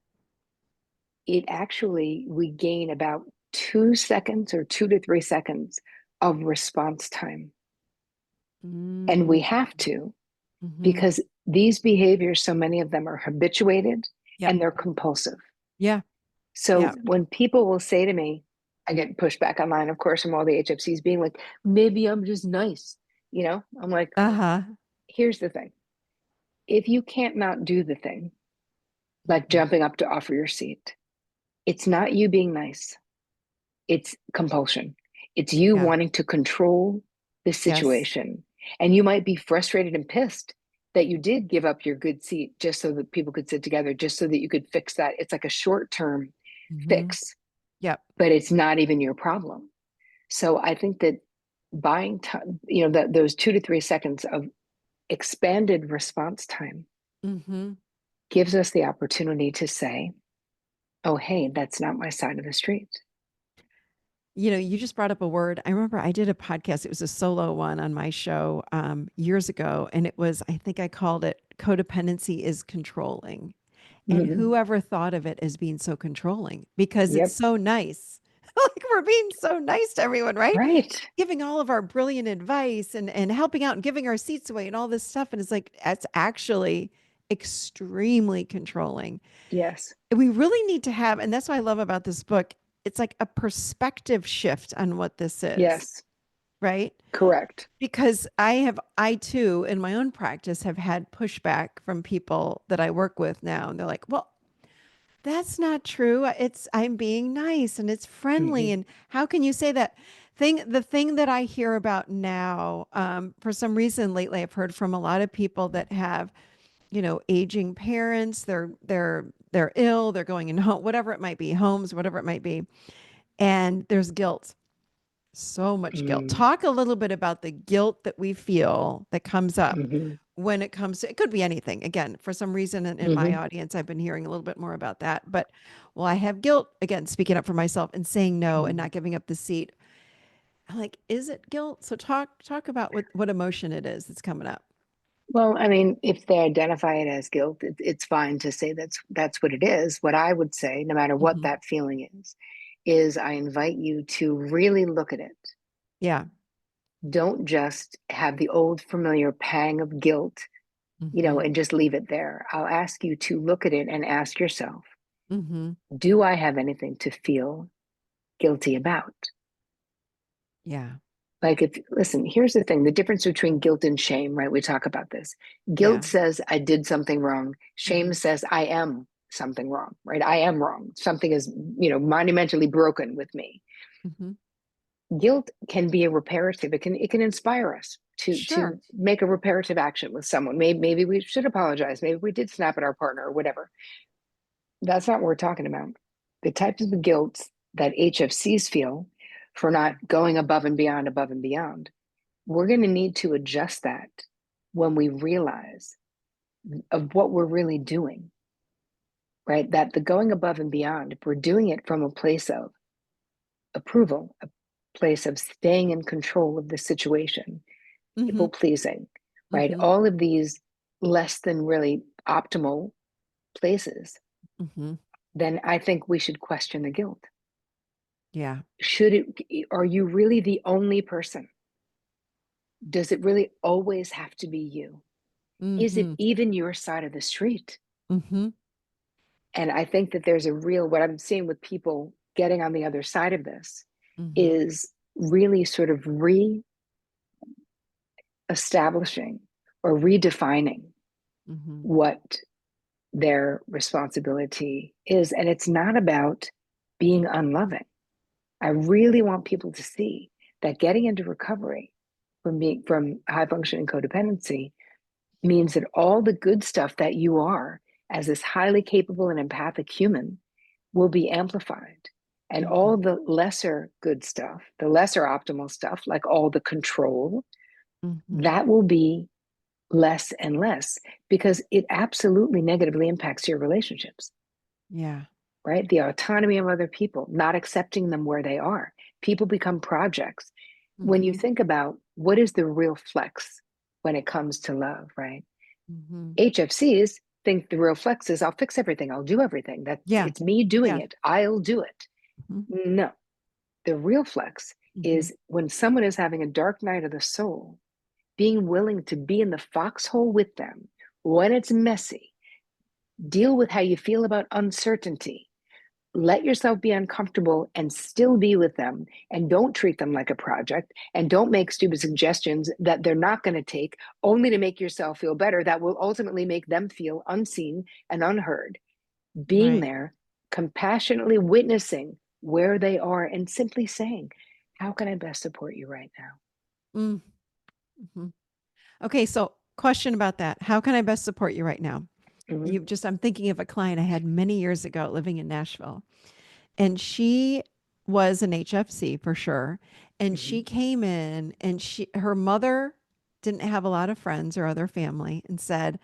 It actually, we gain about 2 seconds or 2 to 3 seconds of response time. And Mm-hmm. we have to, Mm-hmm. because these behaviors, so many of them are habituated Yep. and they're compulsive. Yeah. So Yeah. when people will say to me, I get pushback online, of course, from all the HFCs being like, maybe I'm just nice. I'm like, Uh-huh. here's the thing. If you can't not do the thing, like Mhm. jumping up to offer your seat, it's not you being nice. It's compulsion. It's you Yeah. wanting to control the Yes. situation. And you might be frustrated and pissed that you did give up your good seat just so that people could sit together, just so that you could fix that. It's like a short term Hmm. fix, Yep. but it's not even your problem. So I think that buying time, that those 2 to 3 seconds of expanded response time Hmm. gives us the opportunity to say, oh, hey, that's not my side of the street. You just brought up a word. I remember I did a podcast. It was a solo one on my show years ago. And it was, I think I called it Codependency is Controlling. And Mm-hmm. whoever thought of it as being so controlling because it's Yep. so nice. Like we're being so nice to everyone, right? Right. Giving all of our brilliant advice and helping out and giving our seats away and all this stuff. And it's like, that's actually extremely controlling. Yes. We really need to have, and that's what I love about this book. It's like a perspective shift on what this is, Yes. right? Correct. Because I too, in my own practice, have had pushback from people that I work with now. And they're like, well, that's not true. I'm being nice and it's Mm-hmm. friendly. And how can you say that? The thing that I hear about now, for some reason lately, I've heard from a lot of people that have, aging parents. They're ill. They're going in home, whatever it might be, homes, whatever it might be, and there's guilt. So much guilt. Mm-hmm. Talk a little bit about the guilt that we feel that comes up Mm-hmm. when it comes to, it could be anything. Again, for some reason in my Mm-hmm. audience, I've been hearing a little bit more about that. But well, I have guilt again, speaking up for myself and saying no and Mm-hmm. not giving up the seat. I'm like, is it guilt? So talk about what emotion it is that's coming up. Well, I mean, if they identify it as guilt, it's fine to say that's what it is. What I would say, no matter what Hmm. that feeling is I invite you to really look at it. Yeah. Don't just have the old familiar pang of guilt, Hmm. and just leave it there. I'll ask you to look at it and ask yourself, Hmm. do I have anything to feel guilty about? Yeah. Like, if, listen, here's the thing, the difference between guilt and shame, right? We talk about this. Guilt Yeah. says I did something wrong. Shame Hmm. says I am something wrong, right? I am wrong. Something is, monumentally broken with me. Hmm. Guilt can be a reparative. It can inspire us to Sure. make a reparative action with someone. Maybe we should apologize. Maybe we did snap at our partner or whatever. That's not what we're talking about. The types of guilt that HFCs feel for not going above and beyond, we're going to need to adjust that when we realize of what we're really doing, right? That the going above and beyond, if we're doing it from a place of approval, a place of staying in control of the situation, Hmm. people pleasing, right? Hmm. All of these less than really optimal places, Hmm. then I think we should question the guilt. Yeah. Are you really the only person? Does it really always have to be you? Is it Hmm. even your side of the street? Hmm. And I think that there's what I'm seeing with people getting on the other side of this Hmm. is really sort of re-establishing or redefining Hmm. what their responsibility is. And it's not about being unloving. I really want people to see that getting into recovery from high functioning codependency means that all the good stuff that you are as this highly capable and empathic human will be amplified. And Hmm. all the lesser good stuff, the lesser optimal stuff, like all the control, Hmm. that will be less and less because it absolutely negatively impacts your relationships, Yeah. right? The autonomy of other people, not accepting them where they are. People become projects. When you Hmm. think about what is the real flex when it comes to love, right? Hmm. HFCs think the real flex is I'll fix everything, I'll do everything. That Yeah. it's me doing Yeah. it. I'll do it. Hmm. No, the real flex Hmm. is when someone is having a dark night of the soul, being willing to be in the foxhole with them, When it's messy, deal with how you feel about uncertainty. Let yourself be uncomfortable and still be with them, and don't treat them like a project, and don't make stupid suggestions that they're not going to take only to make yourself feel better, that will ultimately make them feel unseen and unheard. Being Right. there, compassionately witnessing where they are, and simply saying, how can I best support you right now? Mm, mhm. Okay, so question about that. How can I best support you right now? Mm-hmm, I'm thinking of a client I had many years ago living in Nashville, and she was an HFC for sure. And mm-hmm, she came in and her mother didn't have a lot of friends or other family and said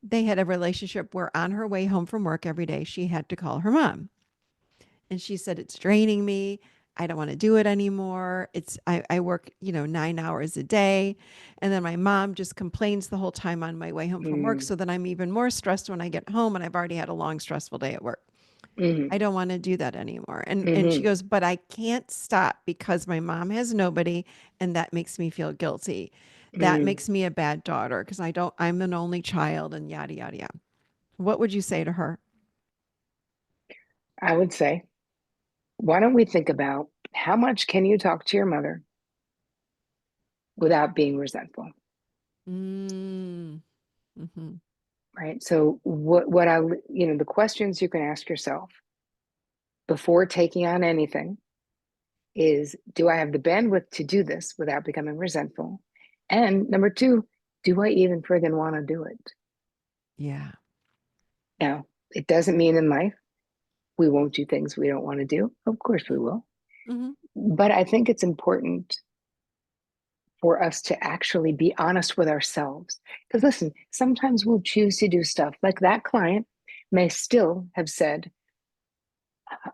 they had a relationship where on her way home from work every day, she had to call her mom. And she said, it's draining me. I don't want to do it anymore. I work, 9 hours a day. And then my mom just complains the whole time on my way home from work. mm-hmm, So then I'm even more stressed when I get home and I've already had a long, stressful day at work. mm-hmm, I don't want to do that anymore. And she mm-hmm, goes, but I can't stop because my mom has nobody and that makes me feel guilty. That mm-hmm. makes me a bad daughter because I'm an only child and yada yada yada. What would you say to her? I would say, why don't we think about how much can you talk to your mother without being resentful? Mm, hmm. Right. So the questions you can ask yourself before taking on anything is, do I have the bandwidth to do this without becoming resentful? And number two, do I even friggin' want to do it? Yeah. Now, it doesn't mean in life we won't do things we don't want to do. Of course we will. Hmm. But I think it's important for us to actually be honest with ourselves. Because listen, sometimes we'll choose to do stuff like that client may still have said,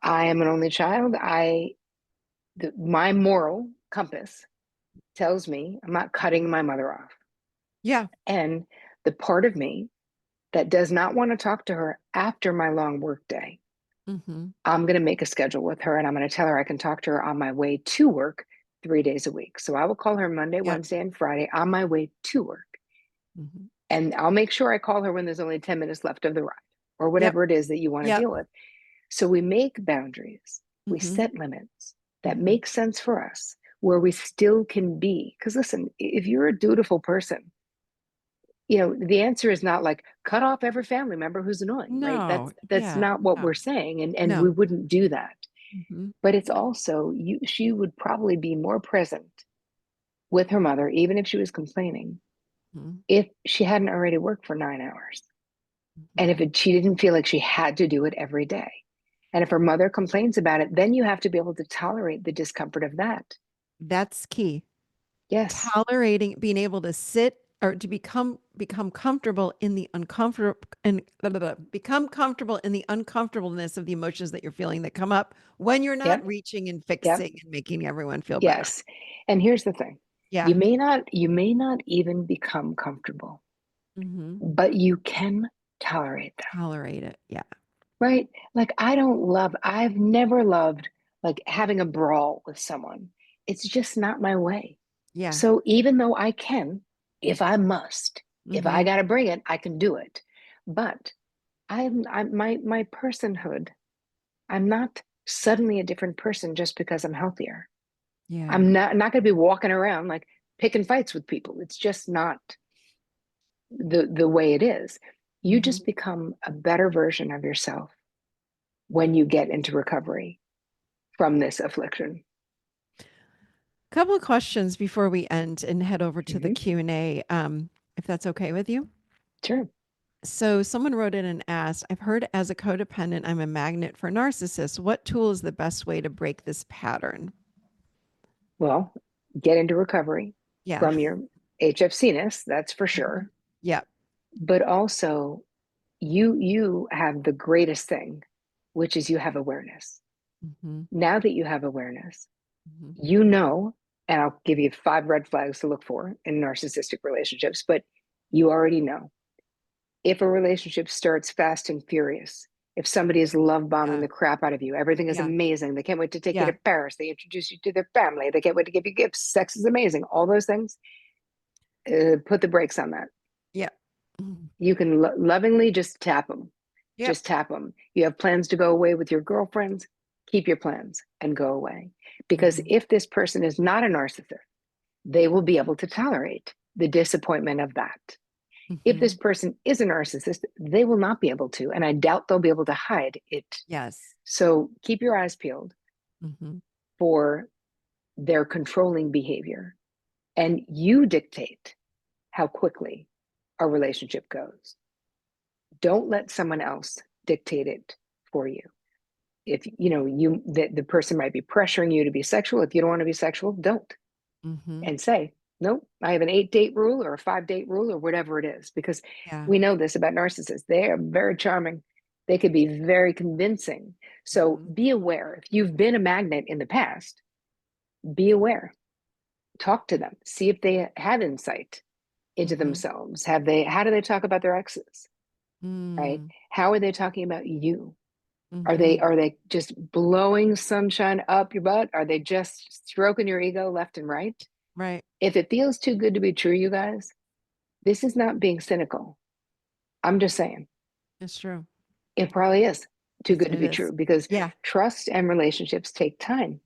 I am an only child. My moral compass tells me I'm not cutting my mother off. Yeah. And the part of me that does not want to talk to her after my long work day, Hmm. I'm going to make a schedule with her and I'm going to tell her I can talk to her on my way to work 3 days a week. So I will call her Monday, Yep. Wednesday, and Friday on my way to work. Hmm. And I'll make sure I call her when there's only 10 minutes left of the ride or Yep. whatever it is that you want to Yep. deal with. So we make boundaries, we Hmm. set limits that Hmm. make sense for us, where we still can be. Because listen, if you're a dutiful person, the answer is not like cut off every family member who's annoying, right? No. That's Yeah. not what No. we're saying, and we No. wouldn't do that. Hmm. But it's also she would probably be more present with her mother, even if she was complaining, Hmm. if she hadn't already worked for 9 hours. And Hmm. she didn't feel like she had to do it every day. And if her mother complains about it, then you have to be able to tolerate the discomfort of that. That's key. Yes. Tolerating, being able to sit or to become comfortable in the uncomfortable and blah, blah, blah, become comfortable in the uncomfortableness of the emotions that you're feeling that come up when you're not Yep. reaching and Yep. fixing and making everyone feel better. Yes. And here's the thing. Yeah. You may not even become comfortable, Hmm. but you can tolerate them. Tolerate it. Yeah. Right? Like I've never loved like having a brawl with someone. It's just not my way. Yeah. So even though I can, if I must, if I Hmm. got to bring it, I can do it. But I'm my personhood. I'm not suddenly a different person just because I'm healthier. Yeah. I'm not going to be walking around like picking fights with people. It's just not the way it is. You Hmm. just become a better version of yourself when you get into recovery from this affliction. Couple of questions before we end and head over to the Mm-hmm. Q&A, if that's okay with you. Sure. So someone wrote in and asked, I've heard as a codependent, I'm a magnet for narcissists. What tool is the best way to break this pattern? Well, get into recovery Yeah. from your HFCness, that's for Mhm. sure. Yeah. But also, you have the greatest thing, which is you have awareness. Hmm. Now that you have awareness, Hmm. you know, and I'll give you 5 red flags to look for in narcissistic relationships, but you already know if a relationship starts fast and furious, if somebody is love bombing Yeah. the crap out of you, everything is Yeah. amazing. They can't wait to take you Yeah. to Paris. They introduce you to their family. They can't wait to give you gifts. Sex is amazing. All those things. Put the brakes on that. Yeah. Mhm. You can lovingly just tap them. Yep. Just tap them. You have plans to go away with your girlfriends, keep your plans and go away. Because Hmm. if this person is not a narcissist, they will be able to tolerate the disappointment of that. If this Hmm. person is a narcissist, they will not be able to, and I doubt they'll be able to hide it. Yes. So keep your eyes peeled Hmm. for their controlling behavior, and you dictate how quickly a relationship goes. Don't let someone else dictate it for you. If you know you the person might be pressuring you to be sexual, if you don't want to be sexual, don't. Hmm. And say, nope, I have an 8 date rule or a 5 date rule or whatever it is, because Yeah. we know this about narcissists. They are very charming. They could be very convincing. So Hmm. be aware. If you've been a magnet in the past, be aware. Talk to them. See if they have insight into Hmm. themselves. How do they talk about their exes? Right? Mm. How are they talking about you? Hmm. Are they just blowing sunshine up your butt? Are they just stroking your ego left and right? Right. If it feels too good to be true, you guys, this is not being cynical. I'm just saying It's true. it probably is too good to It be is. true, because Yeah. trust and relationships take time.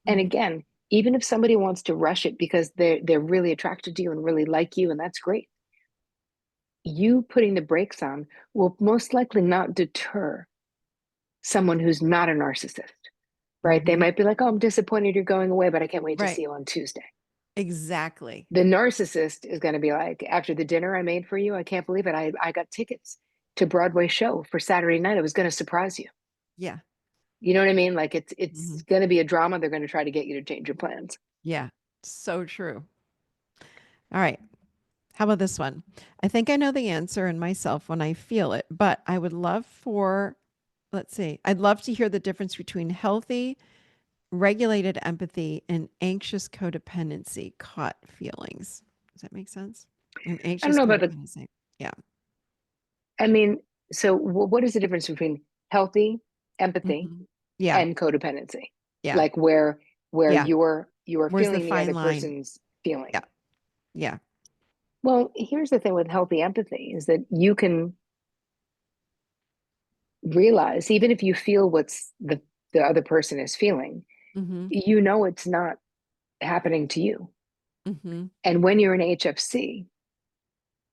And Hmm. again, even if somebody wants to rush it because they're really attracted to you and really like you, and that's great, you putting the brakes on will most likely not deter someone who's not a narcissist, right? They Hmm. might be like, "Oh, I'm disappointed you're going away, but I can't wait to see Right. you on Tuesday." Exactly. The narcissist is going to be like, after the dinner I made for you, I can't believe it. I got tickets to Broadway show for Saturday night. I was going to surprise you. Yeah. You know what I mean? Like Hmm. it's going to be a drama. They're going to try to get you to change your plans. Yeah. So true. All right. How about this one? I think I know the answer in myself when I feel it, but I would love for, let's see, I'd love to hear the difference between healthy, regulated empathy and anxious codependency, caught feelings. Does that make sense? And I don't anxious know about the, codependency. Yeah. I mean, so what is the difference between healthy empathy Hmm. Yeah. and codependency? Yeah. Like where Yeah. you're Where's the feeling the fine other line? person's feeling. Yeah. Yeah. Well, here's the thing with healthy empathy is that you can realize, even if you feel what's the other person is feeling, Hmm. you know it's not happening to you. Hmm. And when you're in HFC,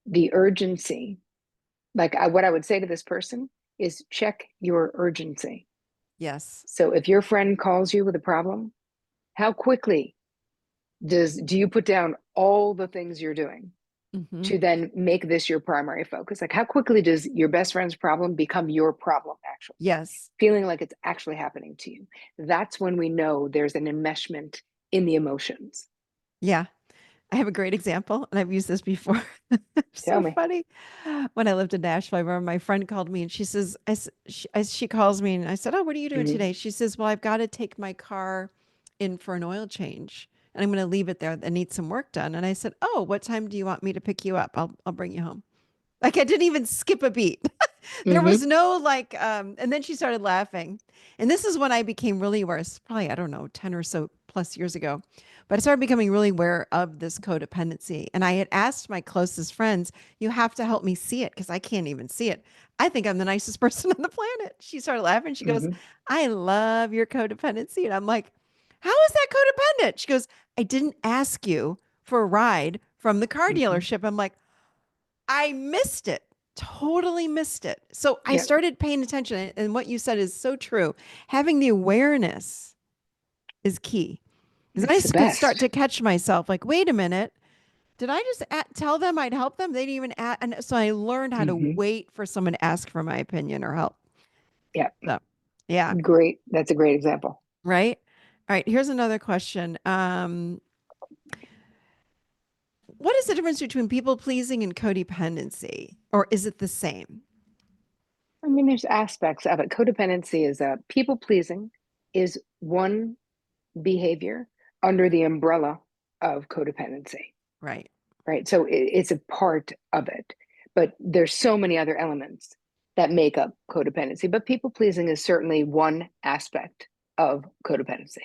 the urgency, what I would say to this person is check your urgency. Yes. So if your friend calls you with a problem, how quickly do you put down all the things you're doing Hmm. to then make this your primary focus? Like how quickly does your best friend's problem become your problem actually? Yes. Feeling like it's actually happening to you. That's when we know there's an enmeshment in the emotions. Yeah. I have a great example, and I've used this before. Tell So me. funny. When I lived in Nashville, I remember my friend called me and she says, she calls me and I said, "Oh, what are you doing Mm-hmm. today?" She says, "Well, I've got to take my car in for an oil change and I'm going to leave it there. I need some work done." And I said, "Oh, what time do you want me to pick you up? I'll bring you home." Like I didn't even skip a beat. There was Mm-hmm. no like, and then she started laughing. And this is when I became really aware, it's probably, I don't know, 10 or so plus years ago. But I started becoming really aware of this codependency. And I had asked my closest friends, you have to help me see it because I can't even see it. I think I'm the nicest person on the planet. She started laughing. She goes, Mm-hmm. I love your codependency. And I'm like, how is that codependent? She goes, I didn't ask you for a ride from the car Mm-hmm. dealership. I'm like, I missed it. Totally missed it. So I Yeah, started paying attention. And what you said is so true. Having the awareness is key. Because it's the could start best. to catch myself like, wait a minute, did I just tell them I'd help them? They didn't even and so I learned how to Mm-hmm. wait for someone to ask for my opinion or help. Yeah, So, yeah, great. That's a great example. right. All right. Here's another question. What is the difference between people pleasing and codependency, or is it the same? I mean, there's aspects of it. Codependency is people pleasing is one behavior under the umbrella of codependency, Right. right? So it's a part of it, but there's so many other elements that make up codependency. But people pleasing is certainly one aspect of codependency.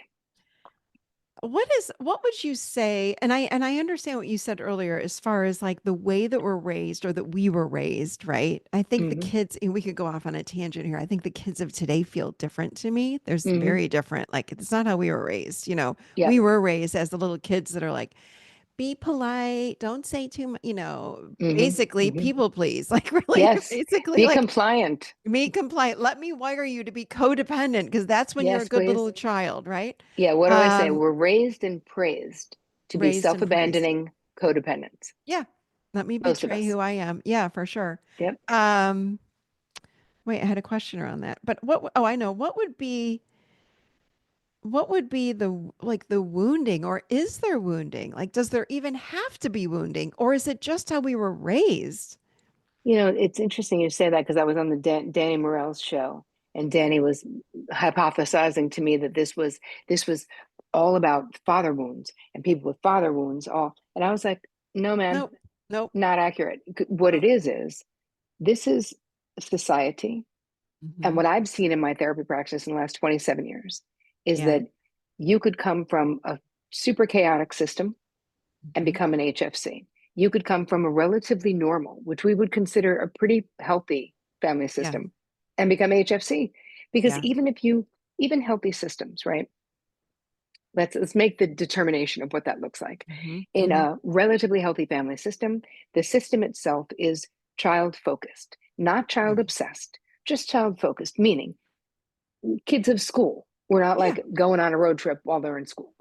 what would you say? And I understand what you said earlier as far as like the way that we're raised or that we were raised, right? I think the Hmm. kids, and we could go off on a tangent here. I think the kids of today feel different to me. There's Hmm. very different. Like it's not how we were raised. Yeah. We were raised as the little kids that are like, be polite, don't say too much, Hmm. basically Hmm. people please. Like really, Yes. basically Be like compliant. me compliant. Let me wire you to be codependent because that's when you're a Yes, good please. little child, right? Yeah. What do I say? Um, We're raised and praised to be raised and praised. self-abandoning codependents. Yeah. Let me Most of betray us. who I am. Yeah, for sure. Yep. Um, wait, I had a question around that. But oh, I know. What would be the like the wounding or is there wounding? Like, does there even have to be wounding or is it just how we were raised? It's interesting you say that because I was on the Danny Morell's show, and Danny was hypothesizing to me that this was all about father wounds and people with father wounds. All, and I was like, no, man, Nope. Nope. not accurate. What it Nope. is this is society, and Mm-hmm. what I've seen in my therapy practice in the last 27 years is Yeah. that you could come from a super chaotic system and Mm-hmm. become an HFC. You could come from a relatively normal, which we would consider a pretty healthy family Yeah. system, and become HFC. Because Yeah. even healthy systems, right? Let's make the determination of what that looks like. Mm-hmm. In Mm-hmm. a relatively healthy family system, the system itself is child focused, not child Yeah. obsessed, just child focused, meaning kids of school. We're not Yeah. like going on a road trip while they're in school.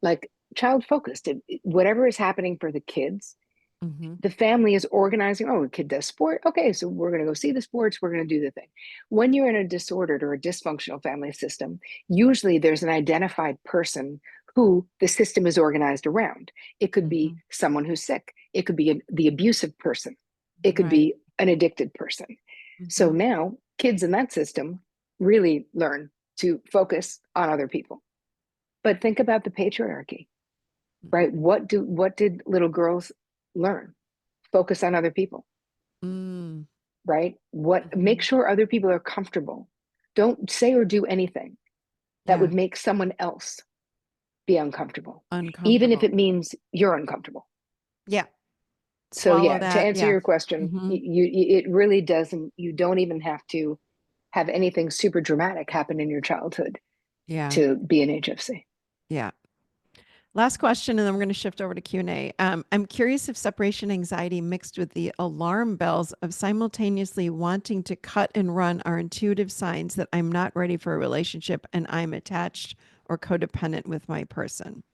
Like child focused. Whatever is happening for the kids, Mm-hmm. the family is organizing. Oh, a kid does sport. Okay, so we're going to go see the sports. We're going to do the thing. When you're in a disordered or a dysfunctional family system, usually there's an identified person who the system is organized around. It could be Mm-hmm. someone who's sick. It could be the abusive person. It could Right. be an addicted person. So Mm-hmm. now kids in that system really learn to focus on other people. But think about the patriarchy, right? What did little girls learn? Focus on other people, Mm. right? What Mm-hmm. make sure other people are comfortable. Don't say or do anything that Yeah. would make someone else be uncomfortable, even if Uncomfortable. it means you're uncomfortable. Yeah. So Swallow yeah, to that. answer Yeah. your question, Mm-hmm. it really doesn't. You don't even have to have anything super dramatic happen in your childhood Yeah. to be an HFC. Yeah. Last question, and then we're going to shift over to Q&A. I'm curious if separation anxiety mixed with the alarm bells of simultaneously wanting to cut and run are intuitive signs that I'm not ready for a relationship and I'm attached or codependent with my person.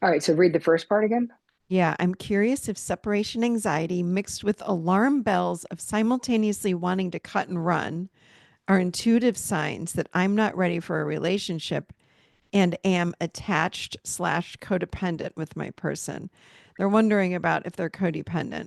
All right, so read the first part again. Yeah, I'm curious if separation anxiety mixed with alarm bells of simultaneously wanting to cut and run are intuitive signs that I'm not ready for a relationship and am attached slash codependent with my person. They're wondering about if they're codependent.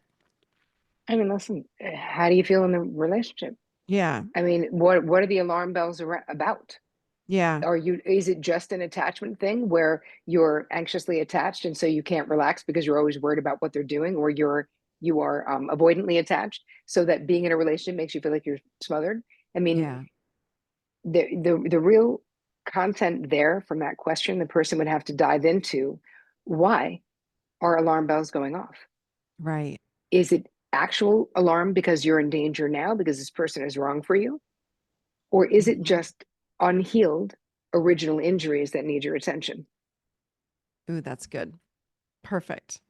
I mean, listen, how do you feel in the relationship? Yeah. I mean, what are the alarm bells about? Yeah. Is it just an attachment thing where you're anxiously attached and so you can't relax because you're always worried about what they're doing, or you are avoidantly attached so that being in a relationship makes you feel like you're smothered? I mean, Yeah. the real content there from that question, the person would have to dive into why are alarm bells going off? Right. Is it actual alarm because you're in danger now because this person is wrong for you? Or is it Hmm. just unhealed original injuries that need your attention? Ooh, that's good. Perfect.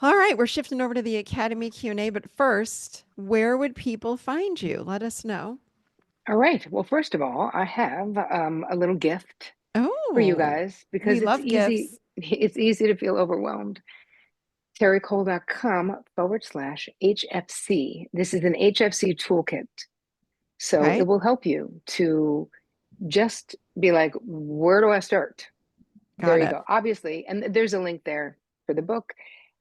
All right, we're shifting over to the Academy Q&A, but first, where would people find you? Let us know. All right. Well, first of all, I have a little gift for you Oh, guys we because it's love easy. gifts. It's easy to feel overwhelmed. terricole.com/HFC. This is an HFC toolkit. So it Okay, will help you to just be like, where do I start? There got you it. go. Obviously, and there's a link there for the book.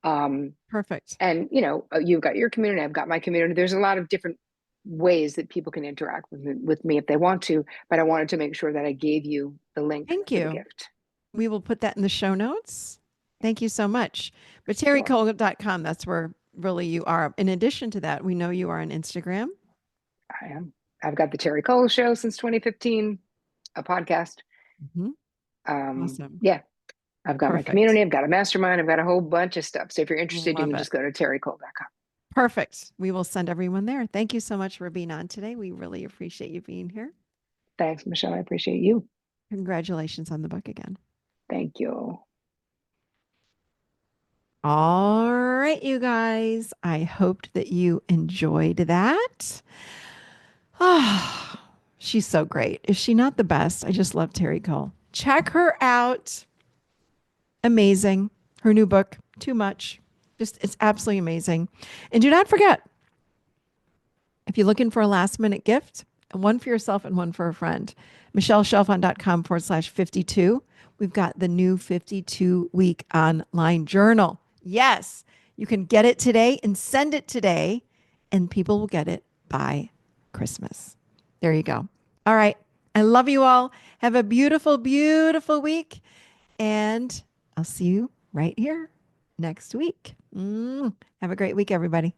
Um, Perfect. and you've got your community, I've got my community. There's a lot of different ways that people can interact with me if they want to, but I wanted to make sure that I gave you the link Thank for the you. gift. We will put that in the show notes. Thank you so much. But Sure. terrycole.com, that's where really you are. In addition to that, we know you are on Instagram. I am. I've got the Terri Cole show since 2015, a podcast. Mhm. Awesome. Yeah, I've got my Perfect. community, I've got a mastermind, I've got a whole bunch of stuff. So if you're interested, you Love can it. just go to terricole.com. Perfect. We will send everyone there. Thank you so much for being on today. We really appreciate you being here. Thanks, Michelle. I appreciate you. Congratulations on the book again. Thank you. All right, you guys. I hoped that you enjoyed that. Ah, she's so great. Is she not the best? I just love Terri Cole. Check her out. Amazing. Her new book, Too Much. Just, it's absolutely amazing. And do not forget, if you're looking for a last minute gift, one for yourself and one for a friend, michelleshelfon.com/52. We've got the new 52-week online journal. Yes, you can get it today and send it today, and people will get it by Christmas. There you go. All right. I love you all. Have a beautiful, beautiful week. And I'll see you right here next week. Have a great week, everybody.